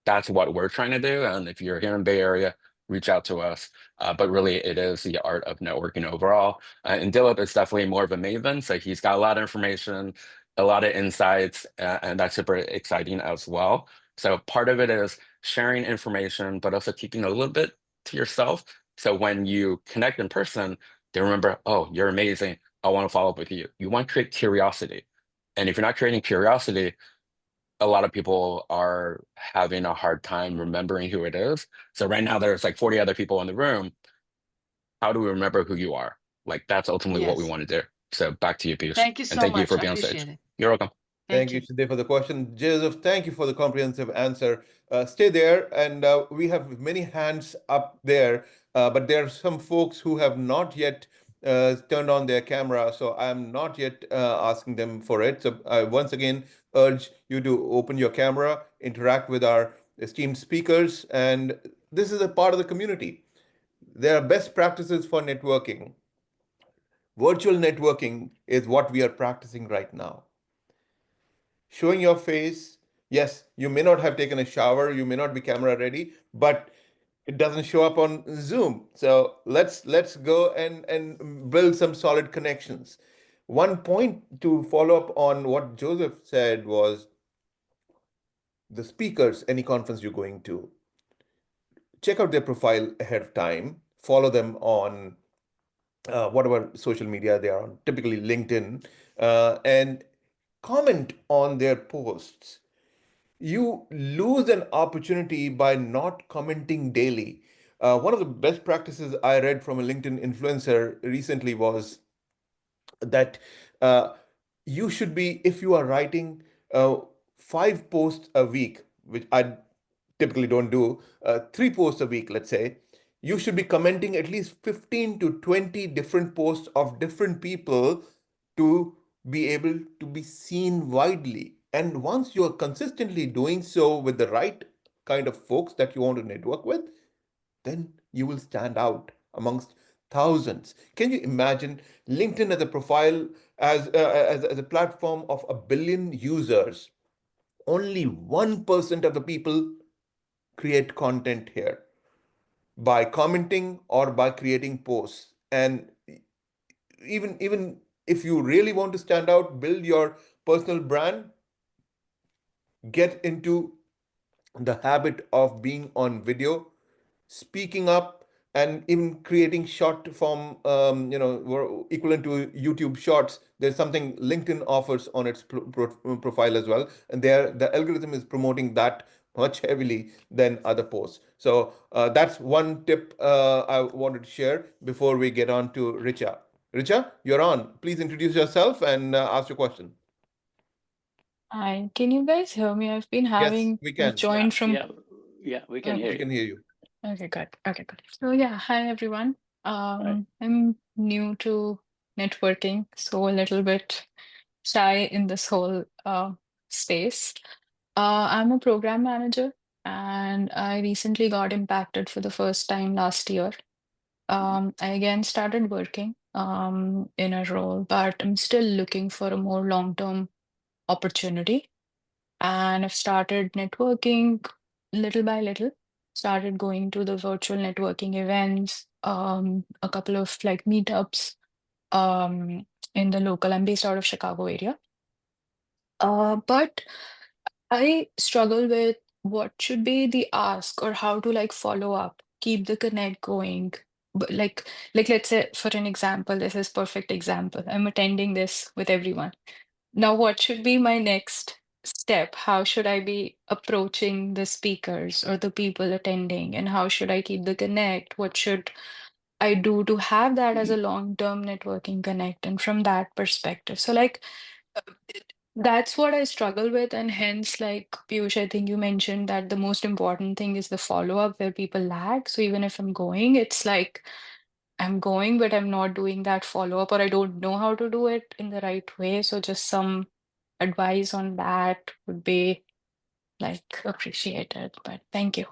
That's what we're trying to do. And if you're here in Bay Area, reach out to us. But really, it is the art of networking overall. And Dilip is definitely more of a maven. So he's got a lot of information, a lot of insights, and that's super exciting as well. So part of it is sharing information, but also keeping a little bit to yourself. So when you connect in person, they remember, oh, you're amazing. I want to follow up with you. You want to create curiosity. And if you're not creating curiosity, a lot of people are having a hard time remembering who it is. So right now there's like 40 other people in the room. How do we remember who you are? Like that's ultimately what we Yes. want to do. So back to you, Piyush. Thank you And so thank you much. for I being on appreciate stage. it. You're welcome. Thank you, Shinde, for the question. Joseph, thank you for the comprehensive answer. Stay there, and we have many hands up there, but there are some folks who have not yet turned on their camera, so I'm not yet asking them for it. So I once again urge you to open your camera, interact with our esteemed speakers, and this is a part of the community. There are best practices for networking. Virtual networking is what we are practicing right now. Showing your face, yes, you may not have taken a shower, you may not be camera ready, but it doesn't show up on Zoom. So let's go and build some solid connections. One point to follow up on what Joseph said was the speakers, any conference you're going to, check out their profile ahead of time, follow them on whatever social media they are on, typically LinkedIn, and comment on their posts. You lose an opportunity by not commenting daily. One of the best practices I read from a LinkedIn influencer recently was that you should be, if you are writing 5 posts a week, which I typically don't do, 3 posts a week, let's say, you should be commenting at least 15 to 20 different posts of different people to be able to be seen widely. And once you are consistently doing so with the right kind of folks that you want to network with, then you will stand out amongst thousands. Can you imagine LinkedIn as a profile, as a platform of 1 billion users? Only 1% of the people create content here by commenting or by creating posts. And even if you really want to stand out, build your personal brand, get into the habit of being on video, speaking up, and even creating short form, equivalent to YouTube Shorts. There's something LinkedIn offers on its profile as well, and there the algorithm is promoting that much heavily than other posts. So that's one tip I wanted to share before we get on to Richa. Richa, you're on. Please introduce yourself and ask your question. Hi, can you guys hear me? I've been Yes, having we can. joined from. Yeah, we can Okay. hear We can you. hear you. Okay, good. Okay, good. So yeah, hi everyone. I'm new to networking, so a little bit shy in this whole space. I'm a program manager, and I recently got impacted for the first time last year. I again started working in a role, but I'm still looking for a more long-term opportunity. And I've started networking little by little, started going to the virtual networking events, a couple of like meetups um, in the local. I'm based out of Chicago area. But I struggle with what should be the ask or how to like follow up, keep the connect going. But like let's say for an example, this is perfect example. I'm attending this with everyone. Now, what should be my next step? How should I be approaching the speakers or the people attending? And how should I keep the connect? What should I do to have that as a long-term networking connect? And from that perspective, so like That's what I struggle with, and hence, like Piyush, I think you mentioned that the most important thing is the follow-up where people lag. So even if I'm going, it's like I'm going, but I'm not doing that follow-up, or I don't know how to do it in the right way. So just some advice on that would be like appreciated. But thank you.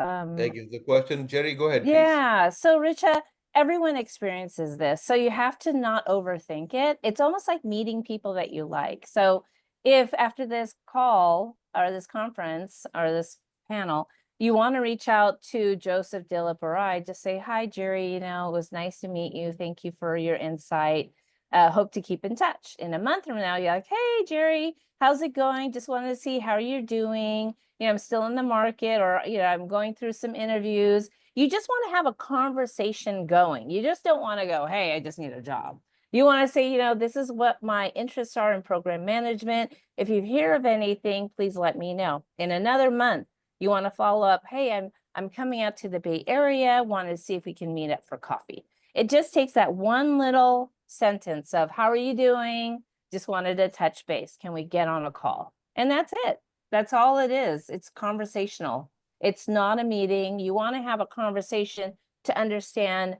Thank you. The question, Jerry, go ahead, please. Yeah. So Richa, everyone experiences this. So you have to not overthink it. It's almost like meeting people that you like. So if after this call or this conference or this panel, you want to reach out to Joseph, Dilip, or I, just say, hi, Jerry, it was nice to meet you. Thank you for your insight. Hope to keep in touch. In a month from now, you're like, hey, Jerry, how's it going? Just wanted to see how you're doing. I'm still in the market, or, I'm going through some interviews. You just want to have a conversation going. You just don't want to go, hey, I just need a job. You want to say, this is what my interests are in program management. If you hear of anything, please let me know. In another month, you want to follow up, hey, I'm coming out to the Bay Area, want to see if we can meet up for coffee. It just takes that one little sentence of, how are you doing? Just wanted to touch base. Can we get on a call? And that's it. That's all it is. It's conversational. It's not a meeting. You want to have a conversation to understand,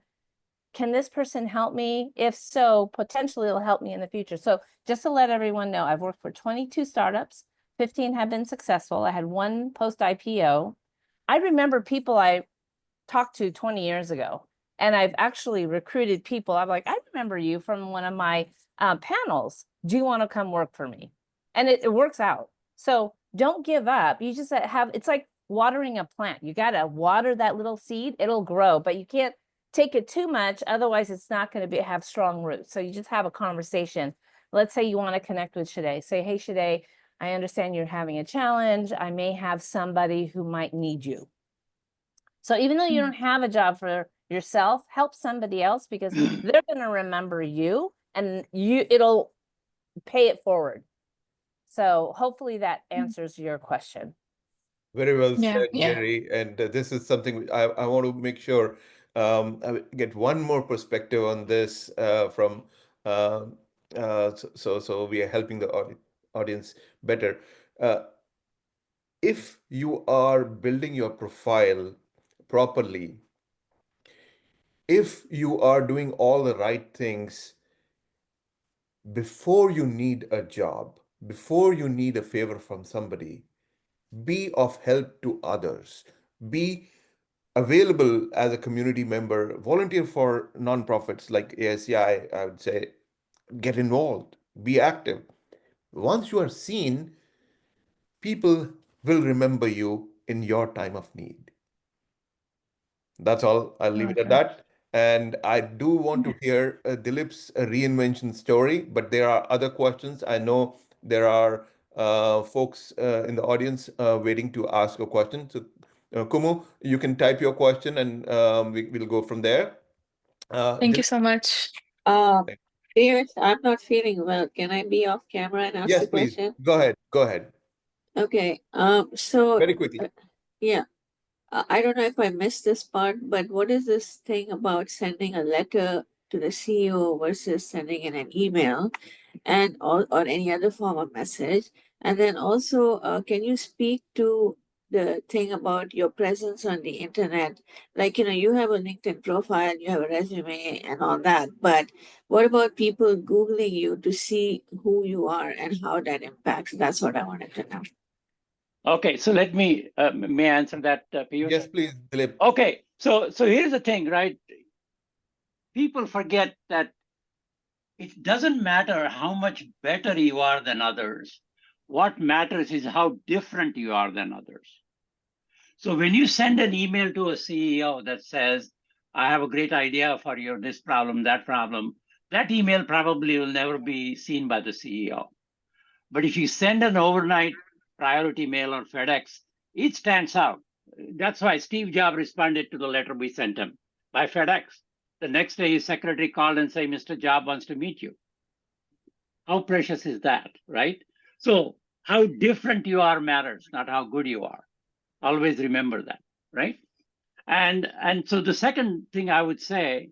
can this person help me? If so, potentially it'll help me in the future. So just to let everyone know, I've worked for 22 startups. 15 have been successful. I had one post-IPO. I remember people I talked to 20 years ago, and I've actually recruited people. I'm like, I remember you from one of my panels. Do you want to come work for me? And it works out. So don't give up. You just it's like watering a plant. You got to water that little seed. It'll grow, but you can't take it too much. Otherwise, it's not going to have strong roots. So you just have a conversation. Let's say you want to connect with Shade. Say, hey, Shade, I understand you're having a challenge. I may have somebody who might need you. So even though you don't have a job for yourself, help somebody else, because they're going to remember you, and it'll pay it forward. So hopefully that answers your question. Very well Yeah, said, yeah. Jerry. And this is something I want to make sure I get one more perspective on this from so we are helping the audience better. If you are building your profile properly, if you are doing all the right things before you need a job, before you need a favor from somebody, be of help to others, be available as a community member, volunteer for nonprofits like ASCI, I would say, get involved, be active. Once you are seen, people will remember you in your time of need. That's all. I'll leave it at Okay. that. And I do want to hear Dilip's reinvention story, but there are other questions. I know there are folks in the audience waiting to ask a question. So, Kumu, you can type your question, and we'll go from there. Thank you so much. Piyush, I'm not feeling well. Can I be off camera and ask Yes, the please. question? Go ahead. Go ahead. Okay. So Very quickly. yeah. I don't know if I missed this part, but what is this thing about sending a letter to the CEO versus sending in an email and or any other form of message? And then also, can you speak to the thing about your presence on the internet? Like, you have a LinkedIn profile, you have a resume and all that, but what about people Googling you to see who you are and how that impacts? That's what I wanted to know. Okay, so let me may I answer that, Piyush? Yes, please, Dilip. Okay, so here's the thing, right? People forget that it doesn't matter how much better you are than others. What matters is how different you are than others. So when you send an email to a CEO that says, I have a great idea for your this problem, that email probably will never be seen by the CEO. But if you send an overnight priority mail or FedEx, it stands out. That's why Steve Jobs responded to the letter we sent him by FedEx. The next day, his secretary called and said, Mr. Jobs wants to meet you. How precious is that, right? So how different you are matters, not how good you are. Always remember that, right? And so the second thing I would say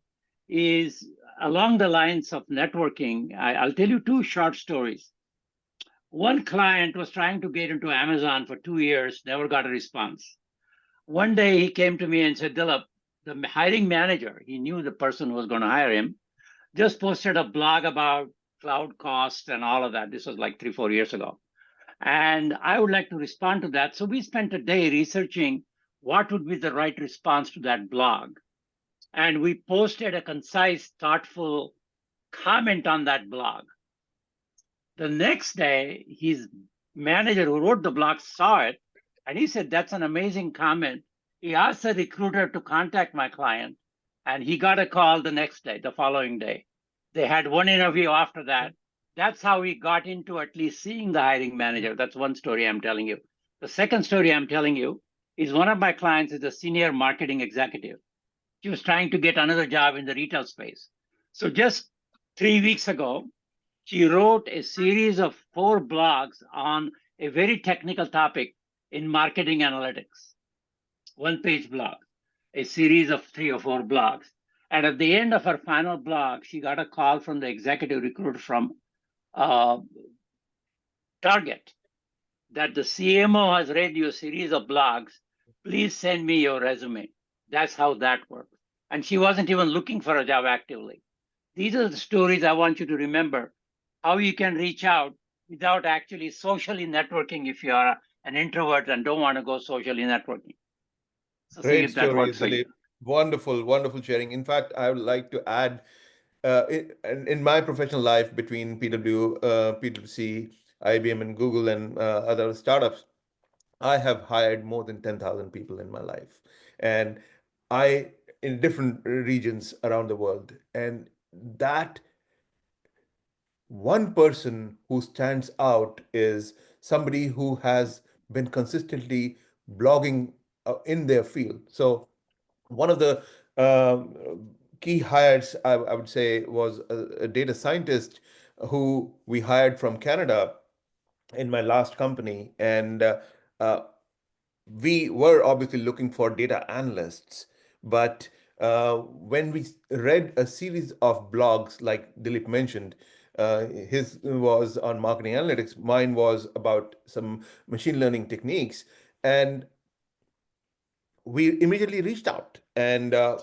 is along the lines of networking, I'll tell you two short stories. One client was trying to get into Amazon for 2 years, never got a response. One day he came to me and said, Dilip, the hiring manager, he knew the person who was going to hire him, just posted a blog about cloud cost and all of that. This was like 3-4 years ago. And I would like to respond to that. So we spent a day researching what would be the right response to that blog. And we posted a concise, thoughtful comment on that blog. The next day, his manager who wrote the blog saw it, and he said, that's an amazing comment. He asked the recruiter to contact my client, and he got a call the next day, the following day. They had one interview after that. That's how we got into at least seeing the hiring manager. That's one story I'm telling you. The second story I'm telling you is one of my clients is a senior marketing executive. She was trying to get another job in the retail space. So just 3 weeks ago, she wrote a series of 4 blogs on a very technical topic in marketing analytics. 1-page blog, a series of 3 or 4 blogs. And at the end of her final blog, she got a call from the executive recruiter from Target that the CMO has read your series of blogs. Please send me your resume. That's how that works. And she wasn't even looking for a job actively. These are the stories I want you to remember, how you can reach out without actually socially networking if you are an introvert and don't want to go socially networking. So see Great if that stories, works for you. Dilip. Wonderful, wonderful sharing. In fact, I would like to add, in my professional life between PwC, IBM, and Google, and other startups, I have hired more than 10,000 people in my life, and I in different regions around the world. And that one person who stands out is somebody who has been consistently blogging in their field. So one of the key hires, I would say, was a data scientist who we hired from Canada in my last company. And uh, we were obviously looking for data analysts, but when we read a series of blogs, like Dilip mentioned, his was on marketing analytics, mine was about some machine learning techniques, and we immediately reached out and I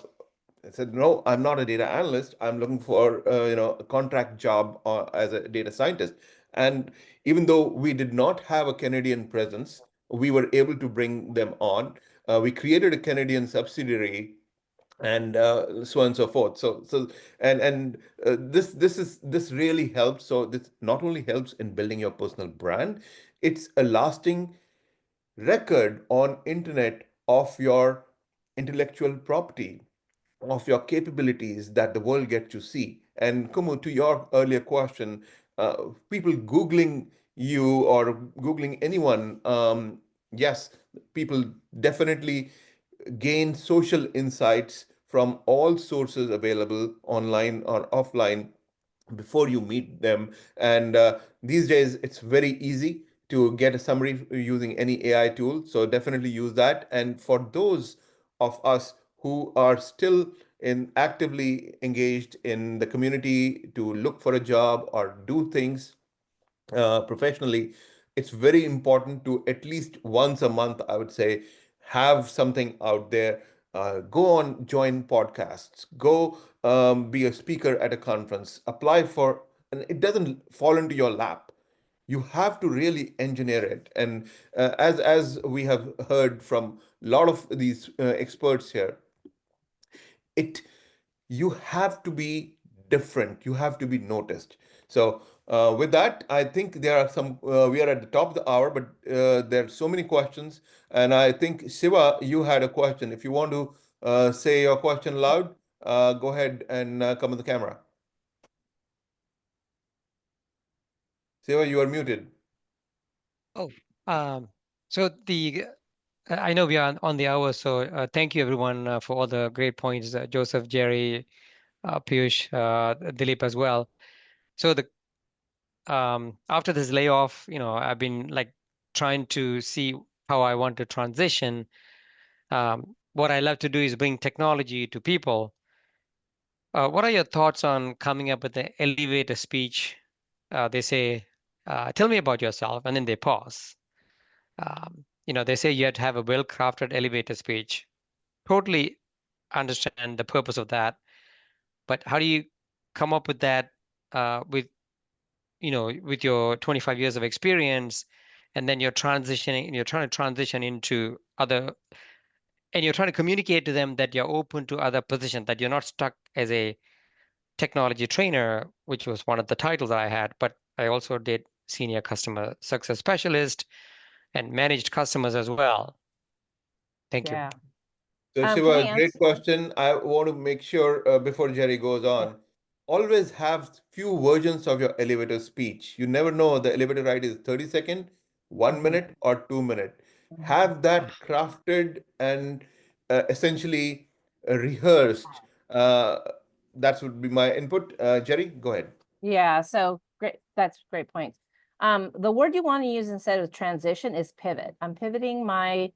said, no, I'm not a data analyst. I'm looking for a contract job as a data scientist. And even though we did not have a Canadian presence, we were able to bring them on. We created a Canadian subsidiary, and so on and so forth. So this really helps. So this not only helps in building your personal brand, it's a lasting record on internet of your intellectual property, of your capabilities that the world gets to see. And Kumu, to your earlier question, people Googling you or Googling anyone, yes, people definitely gain social insights from all sources available online or offline before you meet them. And these days, it's very easy to get a summary using any AI tool. So definitely use that. And for those of us who are still actively engaged in the community to look for a job or do things professionally, it's very important to at least once a month, I would say, have something out there. Go on, join podcasts, go be a speaker at a conference, apply for, and it doesn't fall into your lap. You have to really engineer it. And as we have heard from a lot of these experts here, it you have to be different, you have to be noticed. So with that, I think there are some we are at the top of the hour, but there are so many questions, and I think Shiva, you had a question. If you want to say your question loud, go ahead and come on the camera. Shiva, you are muted. Oh, so I know we are on the hour, so thank you everyone for all the great points, Joseph, Jerry, Piyush, Dilip as well. So after this layoff, I've been like trying to see how I want to transition. What I love to do is bring technology to people. What are your thoughts on coming up with the elevator speech? They say Tell me about yourself. And then they pause. They say you have to have a well-crafted elevator speech. Totally understand the purpose of that. But how do you come up with that with your 25 years of experience, and then you're trying to transition into other, and you're trying to communicate to them that you're open to other positions, that you're not stuck as a technology trainer, which was one of the titles that I had, but I also did senior customer success specialist and managed customers as well. Thank you. Yeah. So Can Shiva, I great answer? question. I want to make sure before Jerry goes on, always have few versions of your elevator speech. You never know the elevator ride is 30 second, 1 minute or 2 minute. Have that crafted and essentially rehearsed. That would be my input. Jerry, go ahead. Yeah, so great. That's a great point. The word you want to use instead of transition is pivot. I'm pivoting my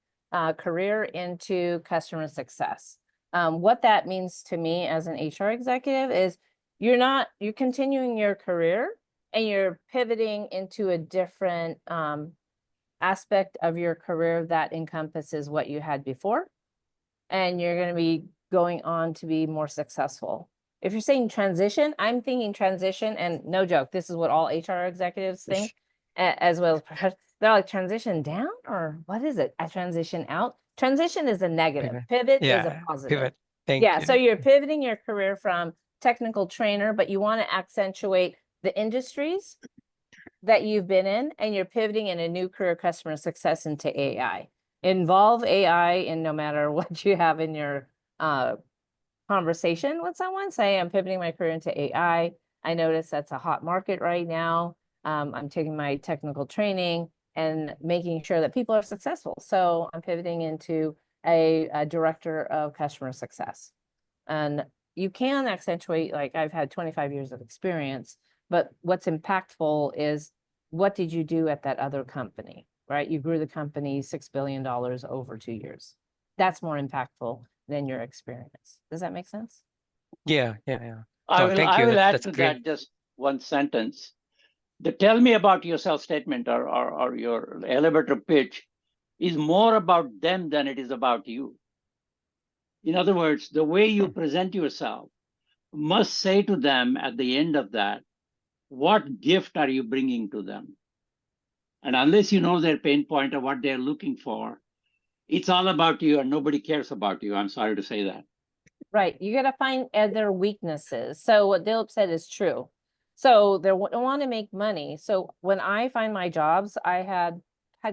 career into customer success. What that means to me as an HR executive is you're continuing your career and you're pivoting into a different aspect of your career that encompasses what you had before. And you're going to be going on to be more successful. If you're saying transition, I'm thinking transition, and no joke, this is what all HR executives think, as well as they're like, transition down, or what is it? A transition out? Transition is a negative. Pivot is a positive. Pivot. Thank you. So you're pivoting your career from technical trainer, but you want to accentuate the industries that you've been in, and you're pivoting in a new career, customer success, into AI. Involve AI in no matter what you have in your conversation with someone. Say, I'm pivoting my career into AI. I notice that's a hot market right now. I'm taking my technical training and making sure that people are successful. So I'm pivoting into a director of customer success. And you can accentuate, like I've had 25 years of experience, but what's impactful is what did you do at that other company, right? You grew the company $6 billion over 2 years. That's more impactful than your experience. Does that make sense? Yeah. I No, thank you. will add That's to great. that just one sentence. The tell me about yourself statement or your elevator pitch is more about them than it is about you. In other words, the way you present yourself must say to them at the end of that, what gift are you bringing to them? And unless you know their pain point or what they're looking for, it's all about you and nobody cares about you. I'm sorry to say that. Right. You got to find their weaknesses. So what Dilip said is true. So they want to make money. So when I find my jobs, I had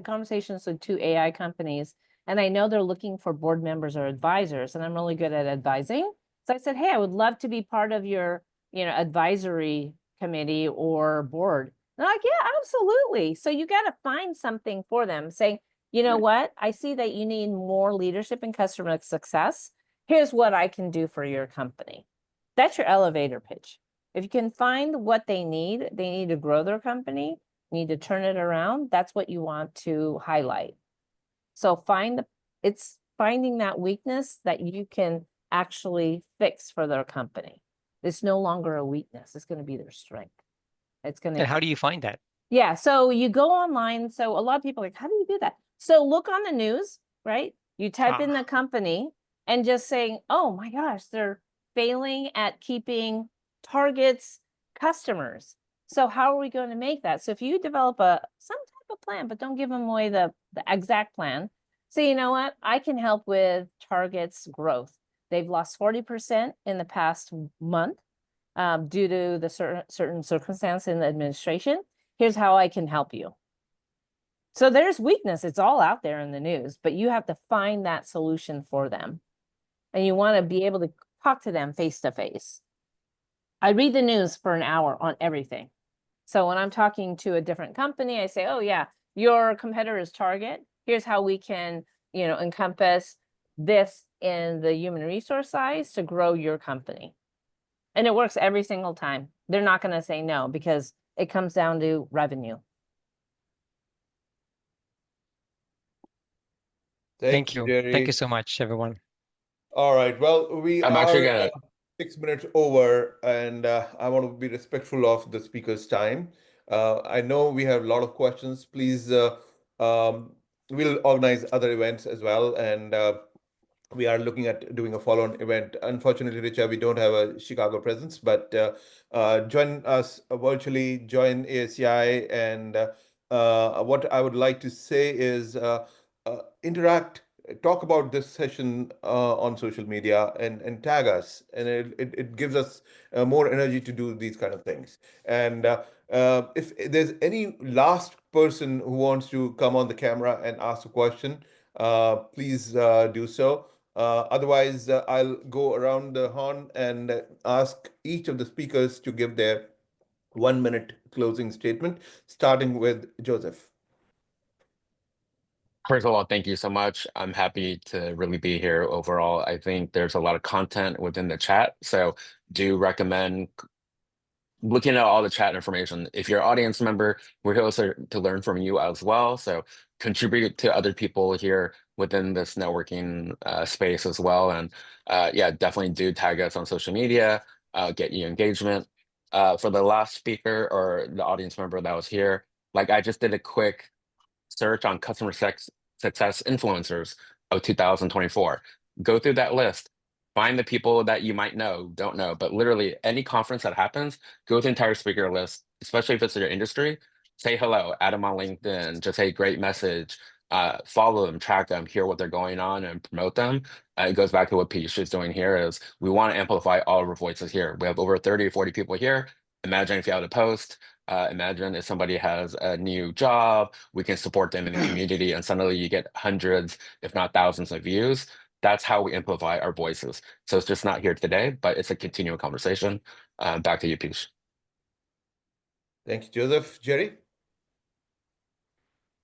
conversations with 2 AI companies, and I know they're looking for board members or advisors, and I'm really good at advising. So I said, hey, I would love to be part of your, advisory committee or board. They're like, yeah, absolutely. So you got to find something for them, saying, you know what? I see that you need more leadership and customer success. Here's what I can do for your company. That's your elevator pitch. If you can find what they need to grow their company, need to turn it around, that's what you want to highlight. So it's finding that weakness that you can actually fix for their company. It's no longer a weakness. It's going to be their strength. It's going to. And how do you find that? Yeah. So you go online. So a lot of people are like, how do you do that? So look on the news, right? You type in the company and just saying, oh my gosh, they're failing at keeping targets customers. So how are we going to make that? So if you develop some type of plan, but don't give them away the exact plan. So you know what? I can help with targets growth. They've lost 40% in the past month due to the certain circumstance in the administration. Here's how I can help you. So there's weakness. It's all out there in the news, but you have to find that solution for them. And you want to be able to talk to them face to face. I read the news for an hour on everything. So when I'm talking to a different company, I say, oh yeah, your competitor is Target. Here's how we can, encompass this in the human resource size to grow your company. And it works every single time. They're not going to say no because it comes down to revenue. Thank you. Jerry. Thank you so much, everyone. All right. Well, I'm actually gonna 6 minutes over, and I want to be respectful of the speaker's time. I know we have a lot of questions. Please, we'll organize other events as well, and we are looking at doing a follow-on event. Unfortunately, Richa, we don't have a Chicago presence, but join us virtually, join ASCI, and what I would like to say is interact, talk about this session on social media, and tag us, and it gives us more energy to do these kind of things. And if there's any last person who wants to come on the camera and ask a question, please do so. Otherwise, I'll go around the horn and ask each of the speakers to give their 1 minute closing statement, starting with Joseph. First of all, thank you so much. I'm happy to really be here overall. I think there's a lot of content within the chat, so do recommend looking at all the chat information. If you're an audience member, we're here also to learn from you as well. So contribute to other people here within this networking space as well. And yeah, definitely do tag us on social media, get you engagement. For the last speaker or the audience member that was here, like I just did a quick search on customer success influencers of 2024. Go through that list. Find the people that you might know, don't know, but literally any conference that happens, go through the entire speaker list, especially if it's your industry. Say hello, add them on LinkedIn, just say great message, follow them, track them, hear what they're going on and promote them. It goes back to what Piyush is doing here is we want to amplify all of our voices here. We have over 30 or 40 people here. Imagine if you have a post, imagine if somebody has a new job, we can support them in the community and suddenly you get hundreds, if not thousands of views. That's how we amplify our voices. So it's just not here today, but it's a continual conversation. Back to you, Piyush. Thank you, Joseph. Jerry?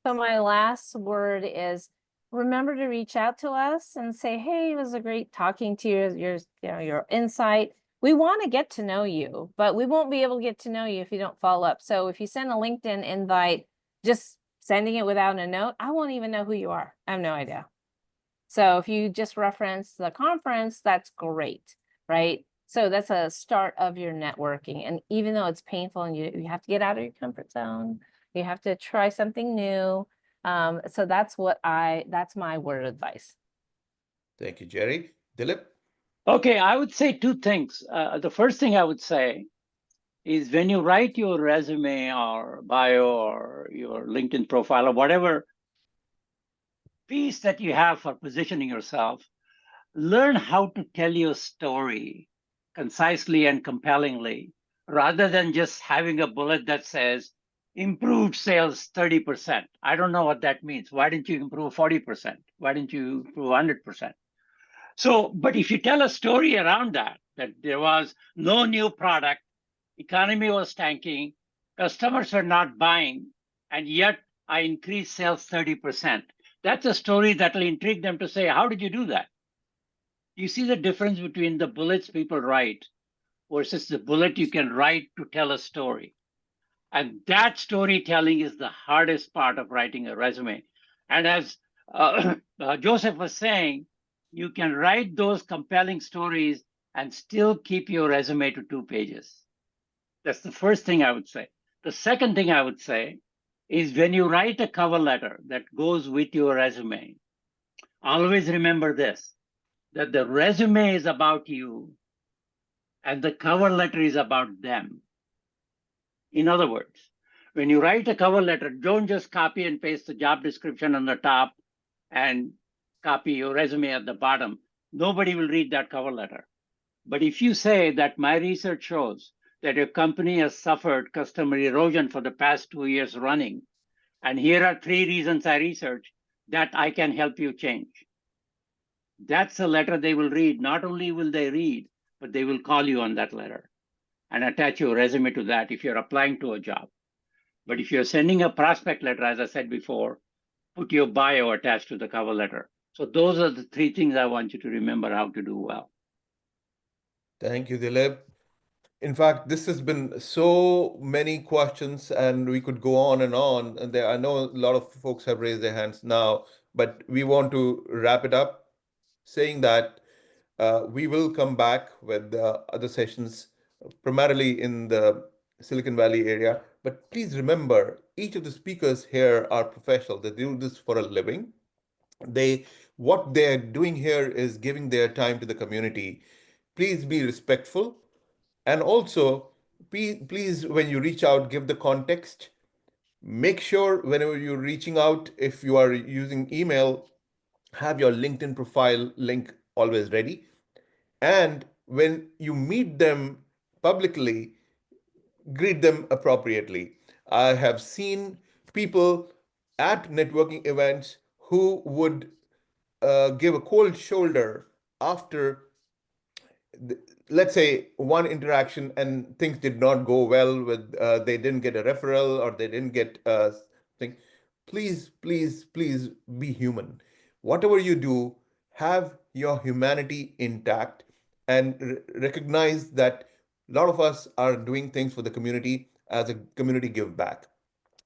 So my last word is remember to reach out to us and say, hey, it was a great talking to you, your insight. We want to get to know you, but we won't be able to get to know you if you don't follow up. So if you send a LinkedIn invite, just sending it without a note, I won't even know who you are. I have no idea. So if you just reference the conference, that's great, right? So that's a start of your networking. And even though it's painful and you have to get out of your comfort zone, you have to try something new. So that's my word of advice. Thank you, Jerry. Dilip? Okay, I would say two things. The first thing I would say is when you write your resume or bio or your LinkedIn profile or whatever piece that you have for positioning yourself, learn how to tell your story concisely and compellingly, rather than just having a bullet that says, improved sales 30%. I don't know what that means. Why didn't you improve 40%? Why didn't you improve 100%? So, but if you tell a story around that there was no new product, economy was tanking, customers were not buying, and yet I increased sales 30%. That's a story that will intrigue them to say, how did you do that? You see the difference between the bullets people write versus the bullet you can write to tell a story. And that storytelling is the hardest part of writing a resume. And as Joseph was saying, you can write those compelling stories and still keep your resume to 2 pages. That's the first thing I would say. The second thing I would say is when you write a cover letter that goes with your resume, always remember this, that the resume is about you and the cover letter is about them. In other words, when you write a cover letter, don't just copy and paste the job description on the top and copy your resume at the bottom. Nobody will read that cover letter. But if you say that my research shows that your company has suffered customer erosion for the past 2 years running, and here are 3 reasons I researched that I can help you change. That's a letter they will read. Not only will they read, but they will call you on that letter and attach your resume to that if you're applying to a job. But if you're sending a prospect letter, as I said before, put your bio attached to the cover letter. So those are the 3 things I want you to remember how to do well. Thank you, Dilip. In fact, this has been so many questions and we could go on. And I know a lot of folks have raised their hands now, but we want to wrap it up saying that we will come back with other sessions, primarily in the Silicon Valley area. But please remember, each of the speakers here are professional. They do this for a living. What they're doing here is giving their time to the community. Please be respectful. And also, please, when you reach out, give the context. Make sure whenever you're reaching out, if you are using email, have your LinkedIn profile link always ready. And when you meet them publicly, greet them appropriately. I have seen people at networking events who would give a cold shoulder after, let's say, one interaction and things did not go well with, they didn't get a referral or they didn't get thing. Please, please, please be human. Whatever you do, have your humanity intact and recognize that a lot of us are doing things for the community as a community give back.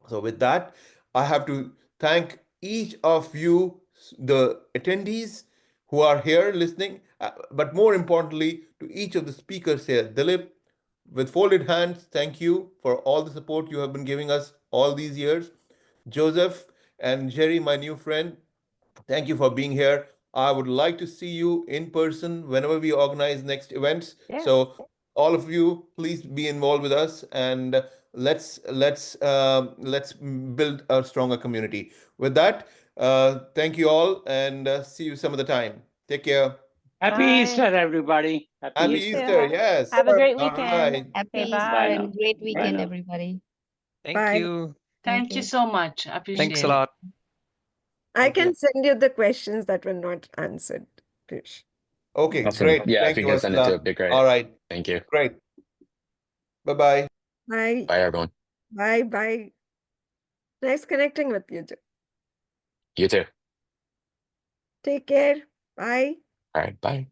So with that, I have to thank each of you, the attendees who are here listening, but more importantly, to each of the speakers here. Dilip, with folded hands, thank you for all the support you have been giving us all these years. Joseph and Jerry, my new friend, thank you for being here. I would like to see you in person whenever we organize next events. Yeah. So all of you, please be involved with us, and let's build a stronger community. With that, thank you all, and see you some of the time. Take care. Happy Bye. Easter, everybody. Happy You Easter. too. Yes. Have a great All weekend. right. Happy Okay, Easter Bye bye. now. and great Bye weekend, now. everybody. Thank Bye. you. Thank you you. so much. Appreciate Thanks a it. lot. I Thank you. can send you the questions that were not answered, Piyush. Okay, Awesome. great. Yeah, if Thank you you, can send it to Vasila. it, be great. All right, Thank you. great. Bye-bye. Bye. Bye, everyone. Bye. Bye. Nice connecting with you. You too. Take care. Bye. All right. Bye.